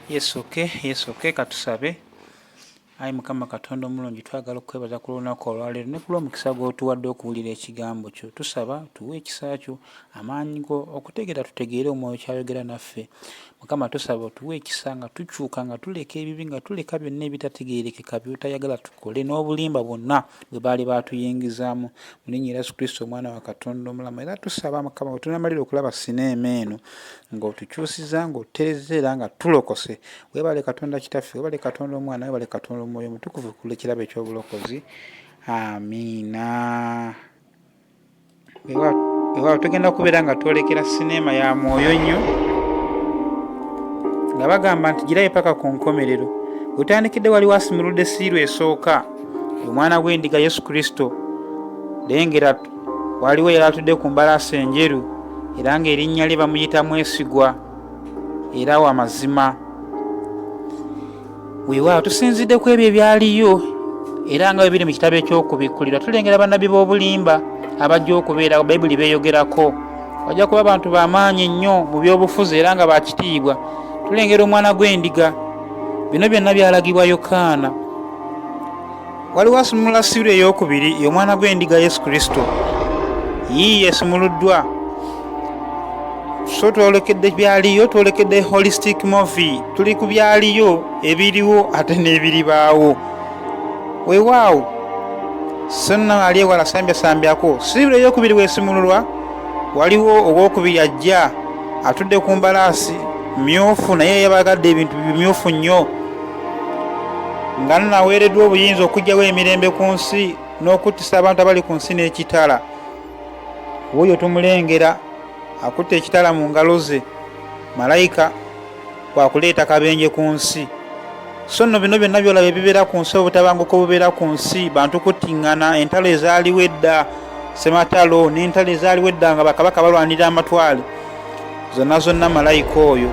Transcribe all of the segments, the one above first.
Yes, okay, katusabe. Ayi Mukama Katonda omulungi, twagala okwebaza ku lunaku olwaleero ne ku lw'omukisa gw'otuwadde okuwulira ekigambo kyo. Tusaba tuwe ekisa kyo, amaanyi go okutegeera tutegeere omwoyo kyayogera naffe. Mukama tusaba otuwe ekisa nga tukyuka, nga tuleka ebibi, nga tuleka byonna ebitategeerekeka by'otayagala tukole, n'obulimba bwonna bwe baali baatuyingizaamu. Mu linnya Yesu Kristo omwana wa Katonda omulamu. Era tusaba Mukama bwe tunamalira okulaba sineema eno ng'otukyusiza, ng'otutereeza era nga tulokose. Weebale Katonda Kitaffe, weebale Katonda Omwana, weebale Katonda Omwoyo Mutukuvu ku kirabo eky'obulokozi. Amiina. Weewaawo tugenda kubeera nga twolekera sineema ya mwoyo nnyo, nga bagamba nti girayo paka ku nkomerero. Utandikidde wali wasimuludde siiru esooka, omwana gw'endiga Yesu Kristo. Lengera waliwo yali atudde ku mbalaasi enjeru, era ng'erinnya lye bamuyita Mwesigwa era wa mazima. Weewaawo tusinzidde ku ebyo ebyaliyo era nga biri mu kitabo eky'okubikkulirwa. Tulengera bannabbi b'obulimba abajja okubeera Bayibuli beeyogerako. Wajja kuba abantu b'amaanyi nnyo mu by'obufuzi era nga bakitiibwa. Tulengera omwana gw'endiga. Bino byonna byalagibwa Yokaana. Waliwo asumulula siiru ey'okubiri y'omwana gw'endiga Yesu Kristo. Yiiye esumuluddwa. So twolekedde byaliyo, twolekedde holistic movie. Tuli ku byaliyo, ebiriwo ate n'ebiribaawo. Weewaawo so nno ali ewala sambyako. Siiru ey'okubiri weesimululwa, waliwo ow'okubiri ajja atudde ku mbalaasi myufu, naye yabagadde ebintu bimyufu nnyo, nga nnaweereddwa obuyinza okugyawo emirembe ku nsi n'okuttisa abantu abali ku nsi n'ekitala. Wuuyo tumulengera akutte ekitala mu ngalo ze, malayika wakuleeta kabenje ku nsi. So nno bino byonna byolaba ebibeera ku nsi, obutabanguko obubeera ku nsi, bantu kuttiŋŋana, entalo ezaaliwo edda, sematalo n'entalo ezaaliwo edda nga bakabaka balwanira amatwale, zonna malayika oyo.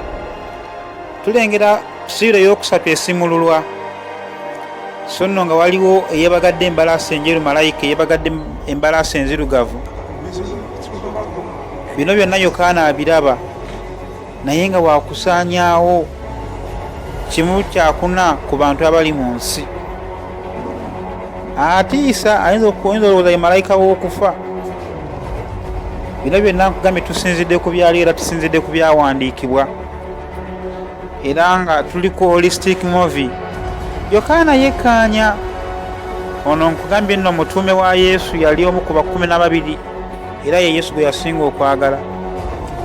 Tulengera siiru ey'okusatu esimululwa. So nno nga waliwo eyebagadde embalaasi enjeru, malayika eyebagadde embalaasi enzirugavu. Bino byonna Yokaana abiraba, naye nga wakusaanyaawo kimu kyakuna ku bantu abali mu nsi. Atiisa, ayinza olowooza ye malayika w'okufa. Bino byonna nkugambye tusinzidde ku byaliyo era tusinzidde ku byawandiikibwa, era nga tuli ku holistic movie. Yokaana yekkaanya. Ono nkugambye nno mutuume wa Yesu, yali omu ku bakumi n'ababiri era ye Yesu gwe yasinga okwagala.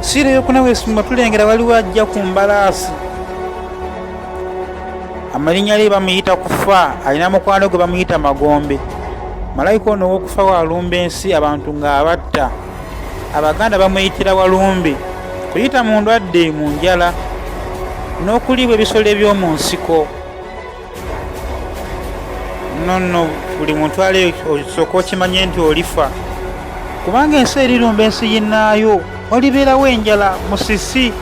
Siiru ey'okuna weesimulwa tulengera waliwo ajja ku mbalaasi. Amalinnya lye bamuyita Kufa, alina mukwano gwe bamuyita Magombe. Malayika ono ow'okufa walumba ensi, abantu ng'abatta. Abaganda bamuyitira Walumbe, kuyita mu ndwadde, mu njala, n'okuliibwa ebisolo eby'omu nsiko. Nonno buli muntu ali osooka okimanye nti olifa, kubanga ensi erirumba ensi yinnaayo. Olibeerawo enjala, musisi,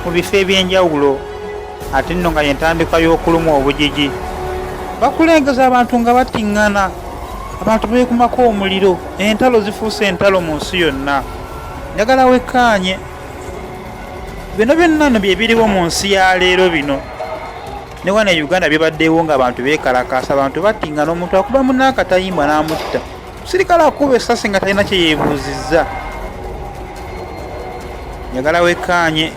mu bifo eby'enjawulo. Ate nno nga yentandika y'okuluma obujiji. Bakulengeza abantu nga battiŋŋana, abantu beekumako omuliro, entalo zifuuse entalo mu nsi yonna. Njagala wekkaanye. Bino byonna nno bye biriwo mu nsi ya leero bino. Ne wano e Uganda bibaddewo ng'abantu beekalakaasa, abantu battiŋŋana, omuntu akuba munnaakatayimbwa n'amutta. Sirikale akuba essasi nga talina kye yeebuuzizza. Njagala wekkaanye.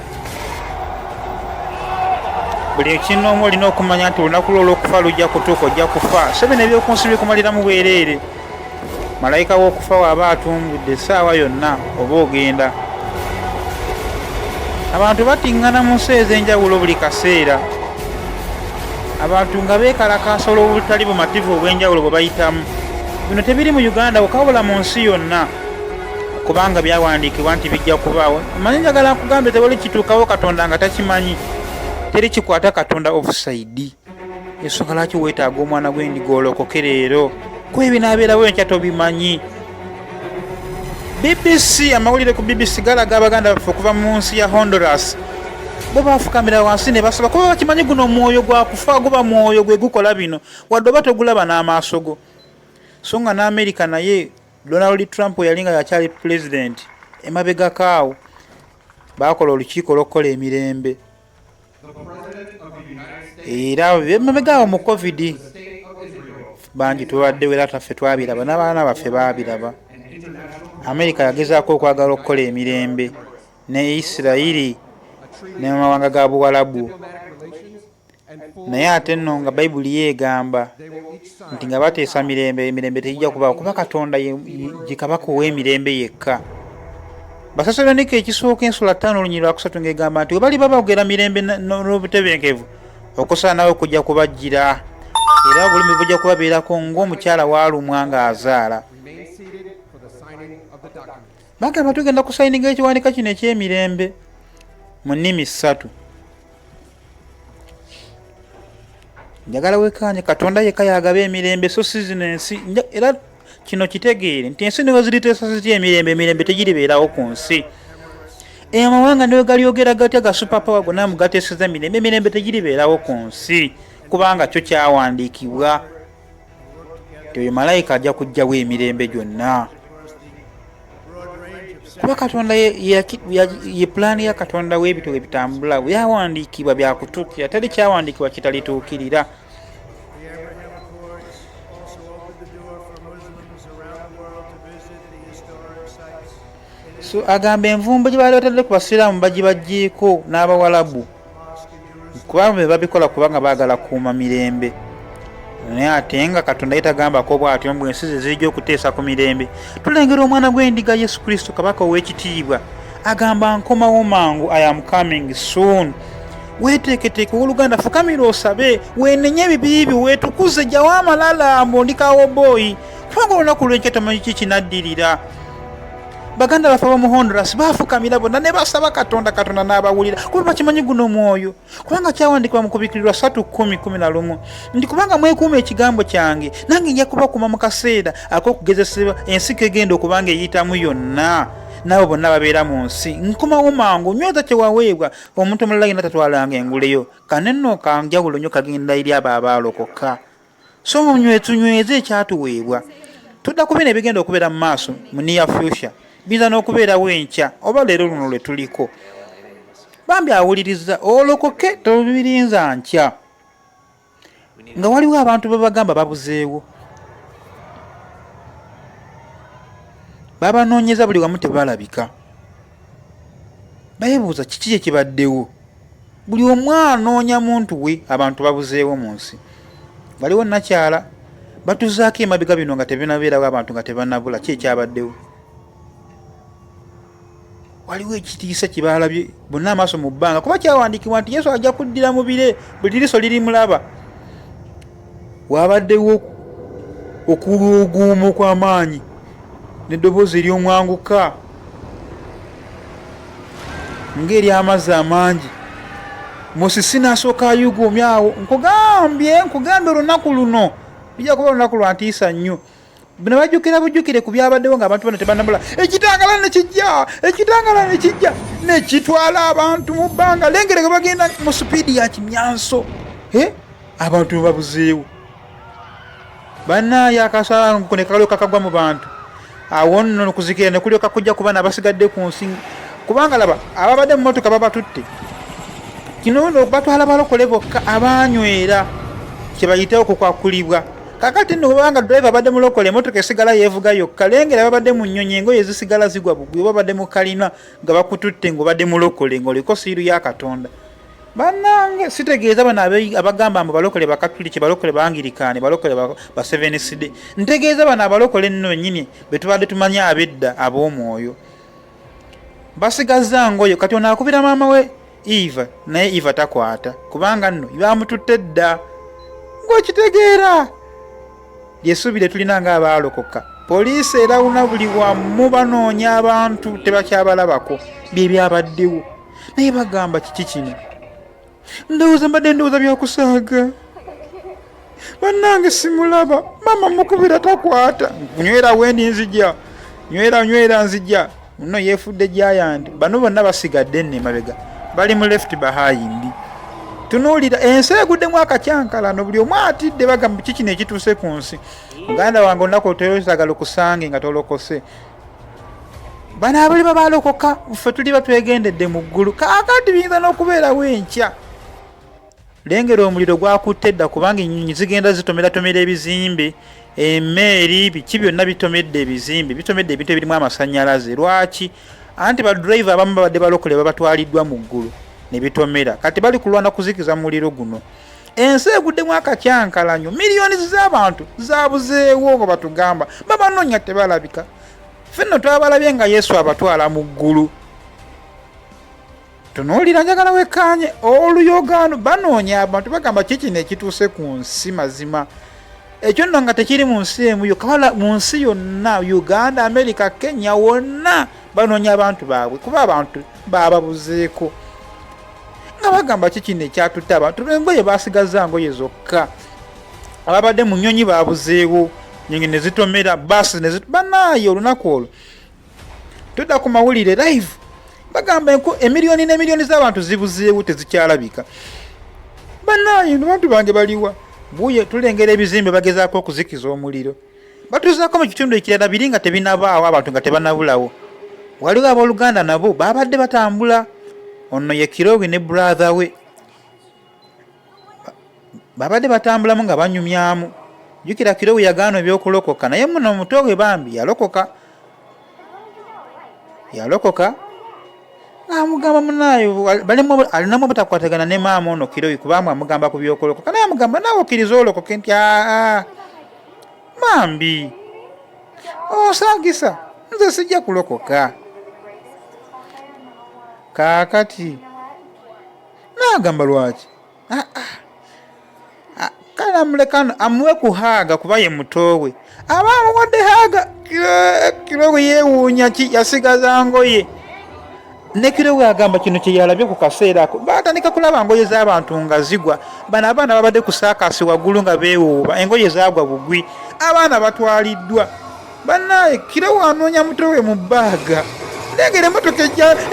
Buli kinoomu olina okumanya nti olunaku lwo olw'okufa lujja kutuuka, ojja kufa. So bino eby'oku nsi bikumaliramu bwereere. Malayika w'okufa waaba atumbudde essaawa yonna oba ogenda. Abantu battiŋŋana mu nsi ez'enjawulo buli kaseera. Abantu nga beekalakaasa olw'obutali bumativu obw'enjawulo bwe bayitamu. Bino tebiri mu Uganda wabula mu nsi yonna, kubanga byawandiikibwa nti bijja kubaawo. Manye njagala nkugambe tewali kituukawo Katonda nga takimanyi. Teri kikwata Katonda offside. Ensonga lwaki weetaaga omwana gw'endiga olokoke leero? Kuba ebinaabeerawo enkya tobimanyi. BBC, amawulire ku BBC galaga Abaganda baffe okuva mu nsi ya Honduras bo baafukamira wansi ne basaba, kuba bakimanyi guno mwoyo gwa kufa, guba mwoyo gwe gukola bino, wadde oba togulaba n'amaaso go. So nga n'Amerika naye Donald Trump yali nga yakyali president, emabega kaawo baakola olukiiko lw'okukola emirembe. era bemegaawo mu covid bangi tuwaddewo era taffe twabiraba n'abaana baffe baabiraba. Amerika yagezaako okwagala okukola emirembe ne Isirayiri ne mu mawanga ga Buwalabu, naye ate nno nga Bayibuli yeegamba nti nga bateesa mirembe, emirembe tegijja kubaawo kuba Katonda ye kabaka ow'emirembe yekka. Basasalonika ekisooka ensula 5:3 ng'egamba nti webali babagera mirembe n'obutebenkevu okusaanawo okujja kubajjira, era obulumi bujja kubabeerako ng'omukyala waalumwa ng'azaala. Bagamba tugenda kusayininga ekiwandiika kino ekyemirembe mu nnimi 3. Njagala wekanye Katonda yekka yagaba emirembe so si zino ensi, era kino kitegeere nti ensi niwe ziriteesa zitya emirembe, emirembe tegiribeerawo ku nsi. Amawanga niwe galyogera gatya ga superpower gonna mugateeseza mirembe, emirembe tegiribeerawo ku nsi kubanga kyo kyawandiikibwa nti oyo malayika ajja kujjawo emirembe gyonna. Kuba Katonda ye pulaani ya Katonda w'ebintu ebitambula byawandiikibwa byakutuukira, teri kyawandiikibwa kitalituukirira. So agamba envumbo gye baali batadde ku basiraamu bagibaggyeko n'Abawalabu kuba be babikola kubanga baagala kuuma mirembe. Naye ate nga Katonda yetagambako bw'atyo mbu ensi ze zijja okuteesa ku mirembe. Tulengera omwana gw'endiga Yesu Kristo kabaka ow'ekitiibwa agamba nkomawo mangu, I am coming soon. Weeteeketeeke Luganda, fukamira osabe, weenenye ebibi byo, weetukuze, jjawo amalala mbondikawo boyi kubanga olunaku lw'enkya tamanyi kiki naddirira. Baganda baffe b'omu Honduras baafukamira bonna ne basaba Katonda, Katonda n'abawulira kuba bakimanyi guno mwoyo, kubanga kyawandiikibwa mu Kubikirirwa 3:10-11 nti kubanga mwekuuma ekigambo kyange nange nja kubakuma mu kaseera ak'okugezesebwa ensi kegenda okubanga eyitamu yonna, nabo bonna babeera mu nsi. Nkomawo mangu, nyweza kyewaweebwa, omuntu omulala yenna tatwalanga enguleyo, kanenno kanjawulo nnyo kagenda eri abo abaalokoka. So tunyweze ekyatuweebwa, tudda ku bino ebigenda okubeera mu maaso mu near future, biza n'okubeerawo enkya oba leero luno lwe tuliko. Bambi awuliriza olokoke tobirinza nkya nga waliwo abantu babagamba babuzeewo, babanoonyeza buli wamu tebalabika. Bayebuuza kiki ekibaddewo, buli omu anoonya muntu we, abantu babuzeewo mu nsi. Waliwo nakyala batuzaako emabega bino nga tebinabeerawo abantu nga tebanabula, ki ekyabaddewo? Waliwo ekitiisa kibalabye bonna amaaso mu bbanga kuba kyawandiikibwa nti Yesu ajja kuddira mu bire, buli liso lirimulaba. Wabaddewo okuluuguuma okw'amaanyi n'eddoboozi ery'omwanguka ng'ery'amazzi amangi. Musisi n'asooka ayuguumya awo, nkugambye olunaku luno bijja kuba olunaku lwa ntiisa nnyo. Bino bajjukira bujjukire ku byabaddewo ng'abantu bano tebanabula. Ekitangala ne kijja ne kitwala abantu mu bbanga. Lengere ge bagenda mu supiidi ya kimyanso, abantu babuzeewo. Bannaaye akasaanku ne kalyoka kagwa mu bantu, awo nno okuzikira ne kulyoka kujja ku baana abasigadde ku nsi, kubanga laba ababadde mu motoka babatutte. Kino nno batwala balokole bokka abaanywera kye bayiteewo okukwakulibwa. Kakati nno kubanga driver abadde mulokole, emotoka esigala yeevuga yokka. Lengera babadde mu nnyonyi, engoye ezisigala zigwa bugwi, babadde mu kalina nga bakututte ng'obadde mulokole ng'oliko siiru ya Katonda. Bannange sitegeeza bano abagamba mbu balokole bakatuliki, balokole bangirikaani, balokole ba Seventh Day. Ntegeeza bano abalokole nno nnyini be tubadde tumanyi ab'edda ab'omwoyo. Basigazza ngoyo, kati ono akubira maama we Eva, naye Eva takwata kubanga nno bamututte dda. Ng'okitegeera lyesuubire tulina ng'abaalokoka. Poliisi erawuna buli wamu banoonya abantu tebakyabalabako bye byabaddewo, naye bagamba kiki kino? Ndowooza byakusaaga. Bannange simulaba, mama mukubira takwata. Nywera wendi nzija, nywera nzija. Nno yeefudde giant. Bano bonna basigadde nne mabega, bali mu left behind. Tunuulira ensi eguddemu akacyankalano, buli omu atidde bagamba kiki nekituuse ku nsi. Muganda wange olunaku otoyagala okusange nga tolokose. Bano abali babaalokoka, ffe tuli batwegendedde mu ggulu. Kaakati biyinza n'okubeerawo enkya. lengera omuliro gwakutte dda kubanga ennyonyi zigenda zitomera ebizimbe, emmeeri, biki byonna bitomedde ebizimbe, bitomedde ebintu ebirimu amasannyalaze. Lwaki? Anti badriver abamu babadde balokole babatwaliddwa mu ggulu ne bitomera, kati bali kulwana kuzikiza muliro guno. Ensi eguddemu akakyankalanyo, miliyoni z'abantu zabuzeewo nga batugamba babanoonya tebalabika. Ffenno twabalabye nga Yesu abatwala mu ggulu. Tunuulira njagala wekkaanye oluyogaano banoonya abantu bagamba kiki nekituuse ku nsi mazima. Ekyo nno nga tekiri mu nsi emu yokka, mu nsi yonna, Uganda, America, Kenya, wonna banoonya abantu baabwe kuba abantu bababuzeeko. Nga bagamba kiki nekyatutte abantu, engoye basigaza ngoye zokka. Ababadde mu nnyonyi babuzeewo, nnyonyi ne zitomera, basi ne banaayo olunaku olwo. Tudda ku mawulire live bagamba emiliyoni n'emiliyoni z'abantu zibuzeewo tezikyalabika. Banaayo abantu bange baliwa? Buye tulengera ebizimbe bagezaako okuzikiza omuliro. Batuzaako mu kitundu ekirala biri nga tebinabaawo, abantu nga tebanabulawo. Waliwo abooluganda nabo babadde batambula. Ono ye Kirowe ne brother we babadde batambulamu nga banyumyamu. Jukira Kirowe yagaana ebyokulokoka, naye muno omuto we bambi yalokoka. Amugamba munaayo alinamu batakwatagana ne maama ono Kirowe kubanga amugamba ku byokulokoka, naye amugamba naawe okkiriza olokoke nti mambi osagisa, nze sijja kulokoka. Kaakati naagamba lwaki? Kale amulekano amuwe kuhaaga kuba ye mutowe. Aba amuwadde haaga, Kirowe yeewuunya ki yasigaza ngoye. Ne Kirowe agamba kino kye yalabye ku kaseera ako. Batandika kulaba ngoye z'abantu nga zigwa. Bano abaana babadde ku saakasi waggulu nga beewuuba, engoye zaagwa bugwi. Abaana batwaliddwa. Bannaaye Kirowe anoonya mutowe mu bbaaga. Lengera emmotoka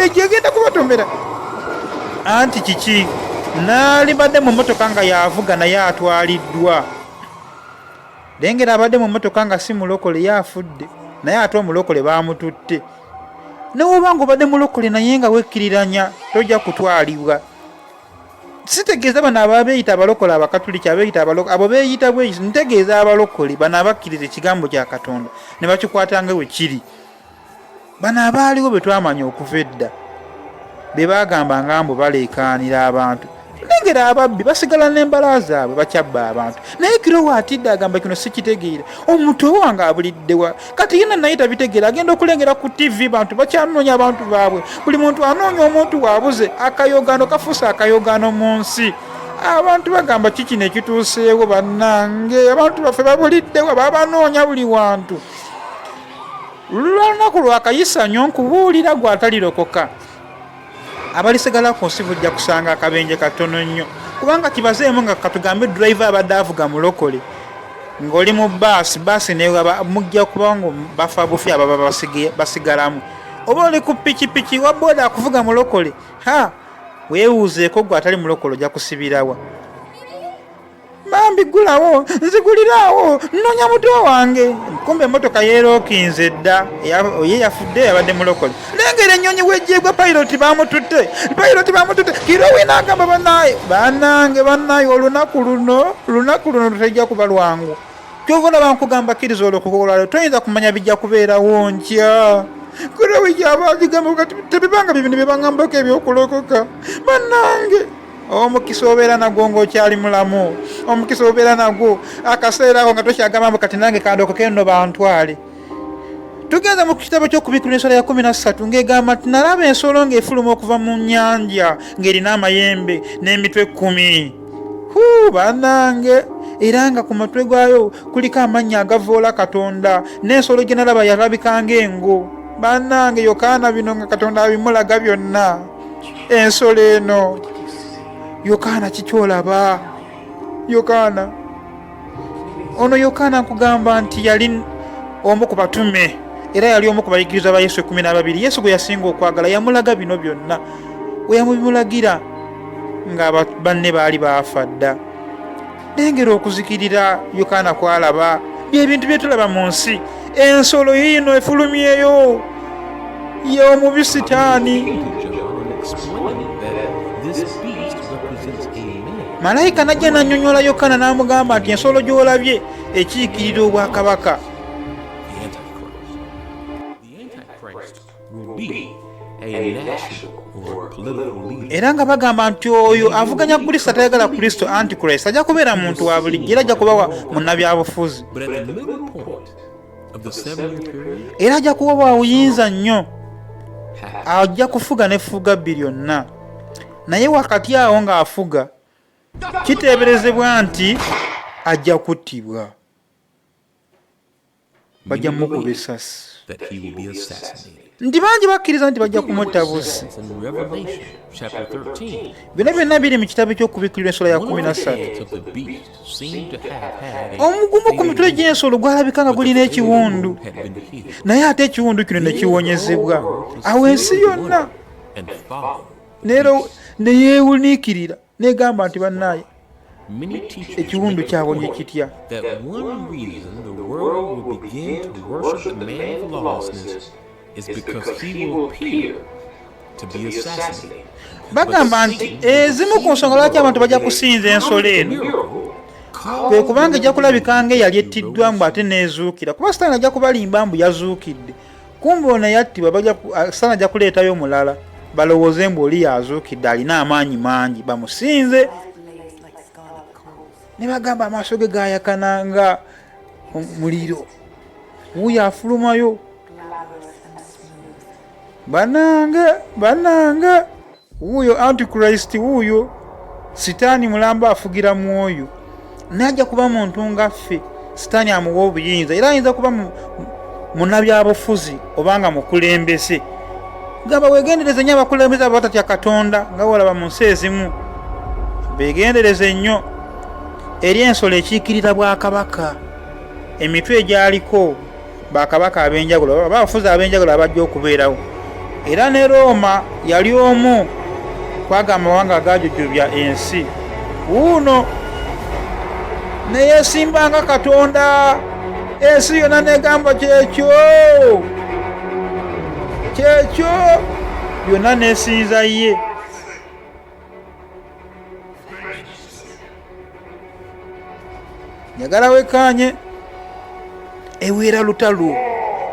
egenda kubatomera. Anti kiki? Naali badde mu mmotoka nga yavuga naye atwaliddwa. Lengera abadde mu mmotoka nga si mulokole yafudde, naye ate omulokole baamututte. Newoba nga obadde mulokole naye nga wekkiriranya tojja kutwalibwa. Sitegeeza bano ababeeyita abalokole abakatuliki, abeeyita abalokole abo beeyita bwe, ntegeeza abalokole bano abakkiriza ekigambo kya Katonda ne bakikwatanga we kiri. Bano abaaliwo bwe twamanya okuva edda be baagamba ngambo baleekaanira abantu. Lengera ababbi basigala n'embala zaabwe bakyabba abantu. Naye Kirowe atidde agamba kino sikitegeera. Omuntu wange abuliddewa. Kati yena naye tabitegeera, agenda okulengera ku TV bantu bakyanoonya abantu baabwe. Buli muntu anoonya omuntu waabuze. Akayogaano kafuuse akayogaano mu nsi. Abantu bagamba kiki nekituuseewo bannange. Abantu baffe babuliddewa, babanoonya buli wantu. Lunaku lwakayisa nnyo nkubuulira gwe atalirokoka. Abalisigala ku nsi bujja kusanga akabenje katono nnyo, kubanga kibazeemu nga katugambe driver abadde avuga mulokole ng'oli mu baasi newe mujja kuba nga bafa bufi ababa basigalamu. Oba oli ku pikipiki wa booda akuvuga mulokole, weewuuzeeko gwe atali mulokole ojja kusibirawa. Bambi gulawo, nziguliraawo, nnoonya muto wange. Kumbe emmotoka yeerookinze dda, ye yafudde yabadde mulokole. Lengera ennyonyi wejjeegwa piloti baamututte. Kirowe n'agamba bannange olunaku luno tejja kuba lwangu. Kyova olaba nkugamba kkiriza olwokukola, toyinza kumanya bijja kubeerawo ntya. Kirowe gy'aba agigamba kati tebibanga bibino bye bagambako ebyokulokoka. Bannange omukisa obeera nagwo ng'okyali mulamu, omukisa obeera nagwo akaseera ako nga tokyagamba kati nange kandokoke nno bantwale. Tugenda mu kitabo ky'okubikula ensolo ya 13 ng'egamba nti nalaba ensolo ng'efuluma okuva mu nnyanja ng'erina amayembe n'emitwe 10. Bannange, era nga ku mutwe gwayo kuliko amannya agavoola Katonda, n'ensolo gye nalaba yalabika ng'engo. Bannange, Yokaana bino nga Katonda abimulaga byonna. Ensolo eno Yokaana kikyolaba? Yokaana ono nkugamba nti yali omu ku batume era yali omu ku bayigiriza ba Yesu 12. Yesu gwe yasinga okwagala yamulaga bino byonna. We yamubimulagira nga banne baali baafa dda. Lengera okuzikirira Yokaana kwalaba byebintu bye tulaba mu nsi. Ensolo yiino efulumyeyo y'omubi Sitaani. explaining that this beast represents a man. Malayika najja n'annyonnyola Yokaana n'amugamba nti ensolo gy'olabye ekiikirira obwakabaka. The Antichrist will be a national or political leader. Era nga bagamba nti oyo avuganya Kristo atayagala Kristo, Antichrist, ajja kubeera muntu wa bulijjo era ajja kuba munnabyabufuzi. But at the middle point of the 7-year period, Era ajja kuba bwa buyinza nnyo, ajja kufuga n'efuga byonna. Naye wakati awo ng'afuga kiteeberezebwa nti ajja kuttibwa, bajja mukuba essasi. that he will be assassinated. Nti bangi bakkiriza nti bajja kumutta busi. In Revelation chapter 13, Bino byonna biri mu kitabo ky'okubikkulirwa ensolo ya one of the 13. heads of the beast seemed to have had a Omugumu ku mitwe gy'ensolo gwalabika nga gulina ekiwundu, had been healed naye ate ekiwundu kino ne kiwonyezebwa. Awo ensi yonna and followed. ne yeewuniikirira n'egamba nti bannaaye Many teachers ekiwundu make the kyabonye point kitya. that one reason the world will begin to worship the man of lawlessness is because he will appear to be assassinated. Bagamba nti ezimu ku nsonga lwaki abantu bajja kusinza ensolo eno kwe kubanga ejja kulabika ng'eyali ettiddwa mbu ate n'ezuukira, kuba Sitaani ajja kubalimba mbu yazuukidde, kumbe ono yattibwa, Sitaani ajja kuleetayo mulala balowooze mbu oli yazuukidde alina amaanyi mangi bamusinze. Ne bagamba amaaso ge gaayakana nga muliro, wuuyo afulumayo. Bannange wuuyo Antichrist, wuuyo Sitaani mulamba afugira mwoyo, najja kuba muntu nga ffe. Sitaani amuwa obuyinza era ayinza kuba munnabyabufuzi obanga mukulembeze. Gamba weegendereze nnyo abakulembeze abo batatya Katonda nga wolaba mu nsi ezimu, beegendereze nnyo eri ensolo ekiikirira bwakabaka. Emitwe egyaliko bakabaka ab'enjawulo, abafuzi ab'enjawulo abajja okubeerawo. Era ne Roma yali omu kwaga amawanga agajujjubya ensi. Wuuno ne yeesimbanga Katonda, ensi yonna negamba kyekyo byonna neesinza ye. Njagala wekkaanye eweera lutalo,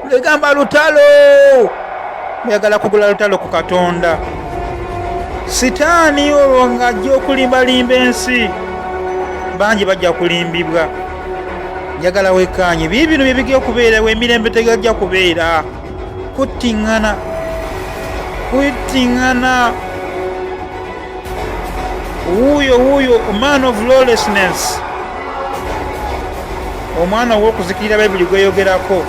legamba lutalo, muyagala kugula lutalo ku Katonda. Sitaani olwo ng'ajja okulimbalimba ensi, bangi bajja kulimbibwa. Njagala wekkaanye bino bye bigenda okubeerawo, emirembe tegajja kubeera. Kuttiŋŋana wuuyo man of lawlessness, omwana ow'okuzikirira Bayibuli gweyogerako.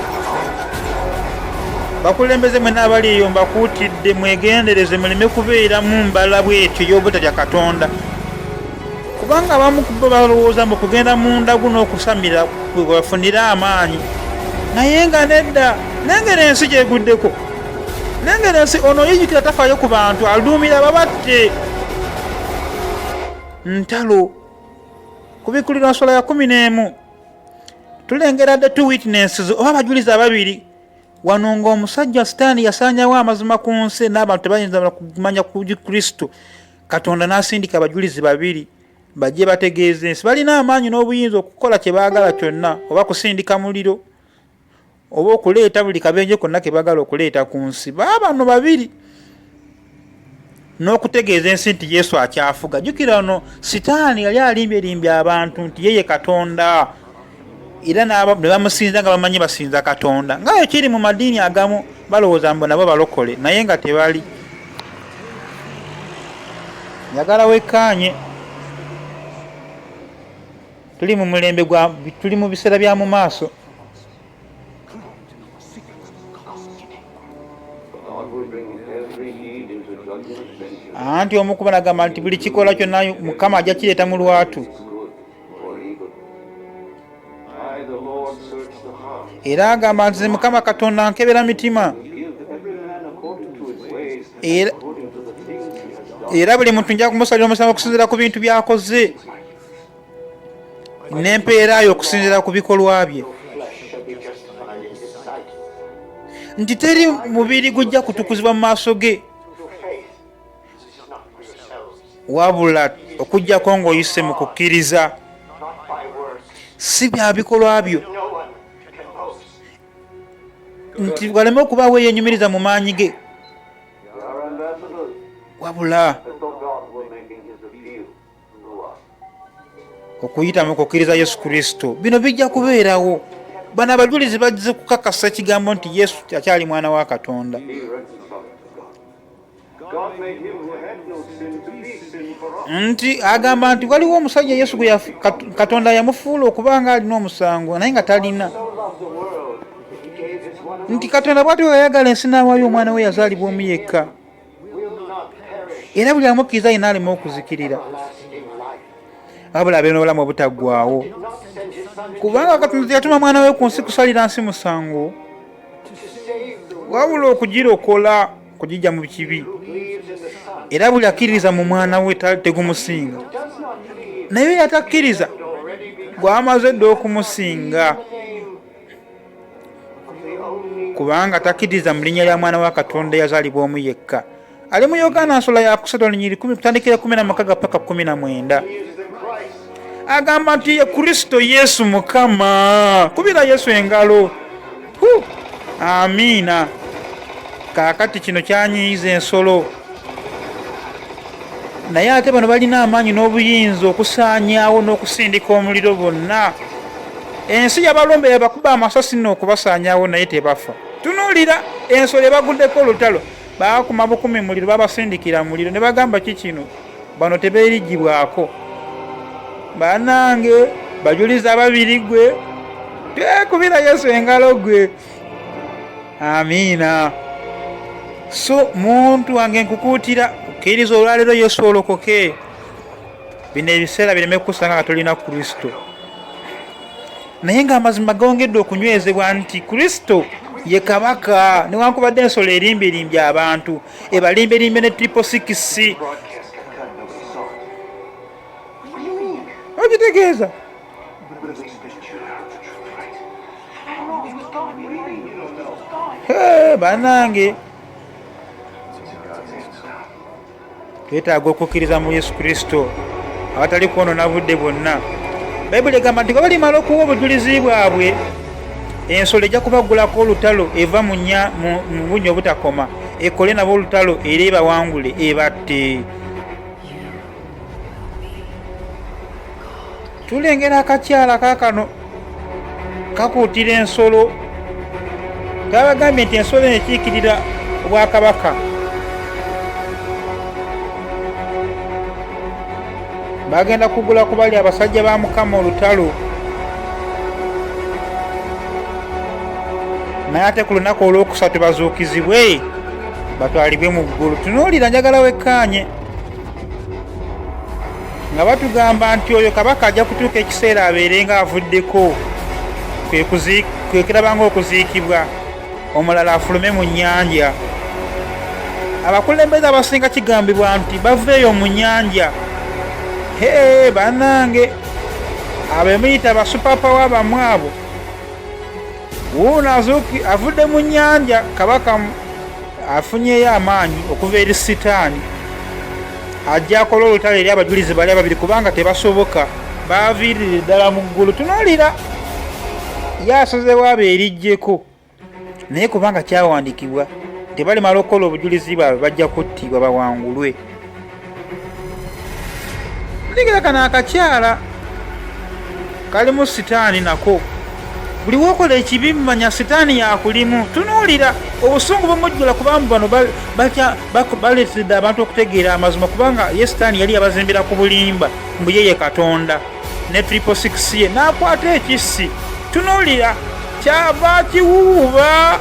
Bakulembeze mwe n'abali eyo mbakuutidde mwegendereze muleme kubeera mu mbala bwetyo y'obutatya Katonda, kubanga abamu ku bo balowooza mbu kugenda munda guno okusamira kwe bafunira amaanyi, naye nga nedda. Nengera ensi gyeguddeko, nengera ensi ono yijjukira tafaayo ku bantu, aluumira babatte. Ntalo kubikkulirwa nsolo ya 11 tulengera the two witnesses oba abajulizi ababiri. Wano ng'omusajja Sitaani yasaanyawo amazima ku nsi n'abantu tebayinza kumanya ku Kristo. Katonda n'asindika abajulizi babiri bajje bategeeza ensi. Balina amaanyi n'obuyinza okukola kye baagala kyonna, oba kusindika muliro oba okuleeta buli kabenje konna ke baagala okuleeta ku nsi. Bano babiri n'okutegeeza ensi nti Yesu akyafuga. Jjukira ono Sitaani yali alimbye abantu nti yeye Katonda, era ne bamusinza nga bamanyi basinza Katonda, nga kiri mu madiini agamu balowooza mbu nabo balokole naye nga tebali. Njagala wekkaanye tuli mu mulembe tuli mu biseera bya mu maaso. Anti omukuba nagamba nti buli kikola kyonna Mukama ajja kireeta mu lwatu. Era agamba nti Mukama Katonda nkebera mitima, era buli muntu nja kumusalira omusango okusinziira ku bintu byakoze, n'empeera yo okusinziira ku bikolwa bye. Nti teri mubiri gujja kutukuzibwa mu maaso ge wabula okujjako ng'oyise mu kukkiriza, si bya bikolwa byo nti galeme okuba weeyenyumiriza mu maanyi ge, wabula okuyita mu kukkiriza Yesu Kristo. Bino bijja kubeerawo. Bano abajulizi bajja kukakasa ekigambo nti Yesu akyali mwana wa Katonda. Nti agamba nti waliwo omusajja Yesu gwe Katonda yamufuula okuba nga alina omusango naye nga talina. Nti Katonda bw'ati yayagala ensi n'awaayo omwana we yazaalibwa omu yekka, era buli amukkiriza yenna alema okuzikirira wabula abeera n'obulamu obutaggwaawo. Kubanga Katonda teyatuma mwana we ku nsi kusalira nsi musango, wabula okugirokola, kugijja mu kibi. Era buli akkiririza mu mwana we tegumusinga, naye yatakkiriza gw'amaze dda okumusinga, kubanga takkiriza mu linnya lya mwana wa Katonda eyazaalibwa omu yekka. Ali mu Yokaana nsula ya 10 kutandikira 16 paka 19. Agamba nti ye Kristo Yesu Mukama. Kubira Yesu engalo. Amiina. Kaakati kino kyanyiiza ensolo, naye ate bano balina amaanyi n'obuyinza okusaanyaawo n'okusindika omuliro bonna. Ensi yabalombe yabakuba amasasi n'okubasaanyaawo naye tebafa. Tunuulira ensolo ebaguddeko olutalo, baakuma bukumi muliro, babasindikira muliro ne bagamba kikino, bano tebeerigibwako. Banange bajuliza ababiri gwe, tekubira Yesu engalo gwe. Amiina. So muntu wange nkukuutira okkiriza olwaleero Yesu olokoke. Bino ebiseera bireme kukusanga nga tolina Kristo, naye ng'amazima gongedde okunywezebwa nti Kristo ye kabaka, newankubadde ensolo erimbye abantu, ebalimbe ne 666. Okitegeeza? Banange twetaaga okukkiriza mu Yesu Kristo abatali kwonoona budde bwonna. Bayibuli egamba nti balimala okuwa obujulizi bwabwe, ensolo ejja kubaggulako olutalo eva mu bunnya obutakoma, ekole nabo olutalo era ebawangule ebatte. Tulengera akakyala kaakano kakuutira ensolo, kabagambye nti ensolo ekiikirira obwakabaka. Bagenda kugula ku bali abasajja ba Mukama olutalo, naye ate ku lunaku olwokusatu bazuukizibwe batwalibwe mu ggulu. Tunuulira, njagala wekkaanye nga batugamba nti oyo kabaka ajja kutuuka ekiseera abeere nga avuddeko, kwe kirabanga okuziikibwa, omulala afulume mu nnyanja. Abakulembeze abasinga kigambibwa nti baveeyo mu nnyanja. Bannange, abemuyita basupapawa bamwe abo, wuuno avudde mu nnyanja, kabaka afunyeyo amaanyi okuva eri Sitaani, ajja akola olutalo eri abajulizi bali ababiri, kubanga tebasoboka, baviirire ddala mu ggulu. Tunuulira, yasazeewo abeerijjeko, naye kubanga kyawandiikibwa tebalimala okukola obujulizi bwabwe bajja kuttibwa bawangulwe. Ndigera kano akakyala kalimu Sitaani nako, buli wokola ekibi mumanya Sitaani yakulimu. Tunuulira, obusungu bumujjula kubanga bano baleetedde abantu okutegeera amazima, kubanga ye Sitaani yali yabazimbira ku bulimba mbu yeye Katonda, ne 666 ye n'akwata ekissi. Tunuulira, kyava kiwuuba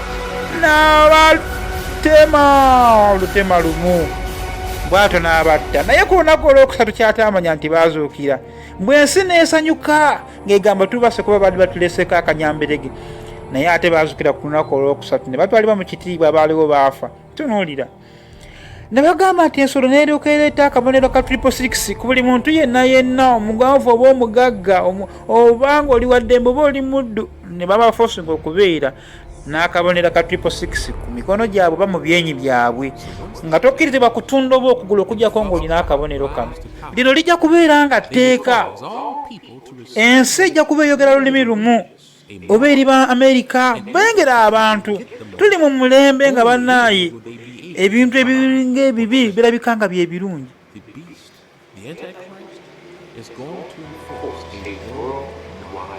n'abatema olutema lumu, bw'atyo n'abatta. Naye ku lunaku olwokusatu kyatamanya nti baazuukira, bw'ensi n'esanyuka ng'egamba tubase kuba baali batuleseko akanyamberege, naye ate baazuukira ku lunaku olwokusatu ne batwalibwa mu kitiibwa abaaliwo baafa. Tunuulira, ne bagamba nti ensolo n'eryoka ereeta akabonero ka 666 ku buli muntu yenna, omugwanvu oba omugagga, obanga oli wa ddembe oba oli muddu, ne baba forcing okubeera n'akabonero ka 666 ku mikono gyabwe ba mu byenyi byabwe nga tokkirizibwa kutunda oba okugula okugyako ng'olina akabonero kano. Lino lijja kubeera nga tteeka. Ensi ejja kuba eyogera lulimi lumu, oba eri ba Amerika bengera abantu. Tuli mu mulembe nga bannaayi ebintu ebiringa ebibi birabika nga bye birungi.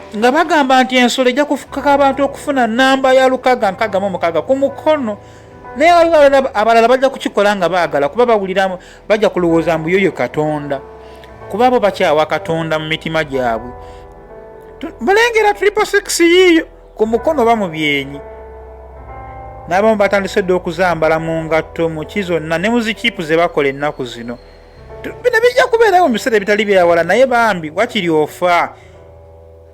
Nga bagamba nti ensolo ejja kufukako abantu okufuna namba ya 666 ku mukono, naye abalala bajja kukikola nga baagala kuba bawulira, bajja kulowooza mbu yoyo Katonda, kuba bo bakyawa Katonda mu mitima gyabwe. Balengera 666 yiyo ku mukono ba mu byenyi, n'abamu batandise dde okuzambala mu ngatto mu kizonna ne mu zikiipu ze bakola ennaku zino. Bino bijja kubeerawo mu biseera ebitali byawala, naye bambi wakiri ofa.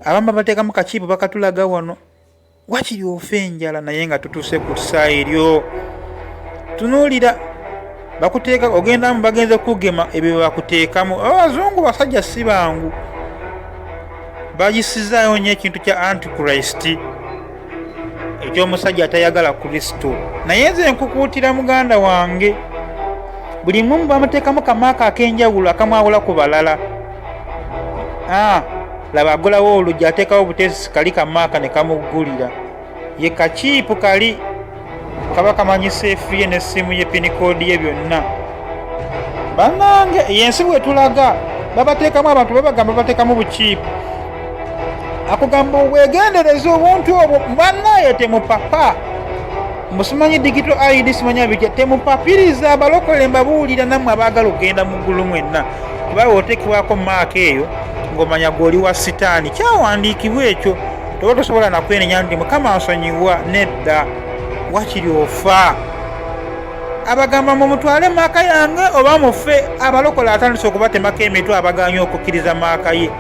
Abamu bateekamu kakiipu bakatulaga wano, wakiri ofa enjala naye nga tutuuse ku ssa eryo. Tunuulira bakuteeka, ogendamu bagenze kugema ebyo bakuteekamu. Abazungu basajja si bangu, bagisizaayo nnyo ekintu kya Antichrist eky'omusajja atayagala Kristo. Naye nze nkukuutira muganda wange, buli mumu bamuteekamu kamaaka ak'enjawulo akamwawula ku balala. Laba agulawo oluggi ateekawo obuteesi kali kamaaka ne kamugulira. Ye kakiipu kali kaba kamanyisa efu ye n'essimu ye pinikoodi ye byonna. Bannange yensi bwe tulaga babateekamu abantu babagamba bateekamu bukiipu. Akugamba weegendereza obuntu obwo bannaye temupapa. Musimanyi digital ID simanya bijja temupapiriza abalokole mbabuulira nammwe abaagala okugenda mu ggulu mwenna. Kuba oteekebwako maaka eyo ng'omanya gw'oli wa sitaani. Kyawandiikibwa ekyo. Toba tosobola nakwenenya nti Mukama nsonyiwa, nedda, wakiri ofa. Abagamba mumutwale maaka yange oba mufe. Abalokole atandise okubatemako emitwe abaganya okukkiriza maaka ye.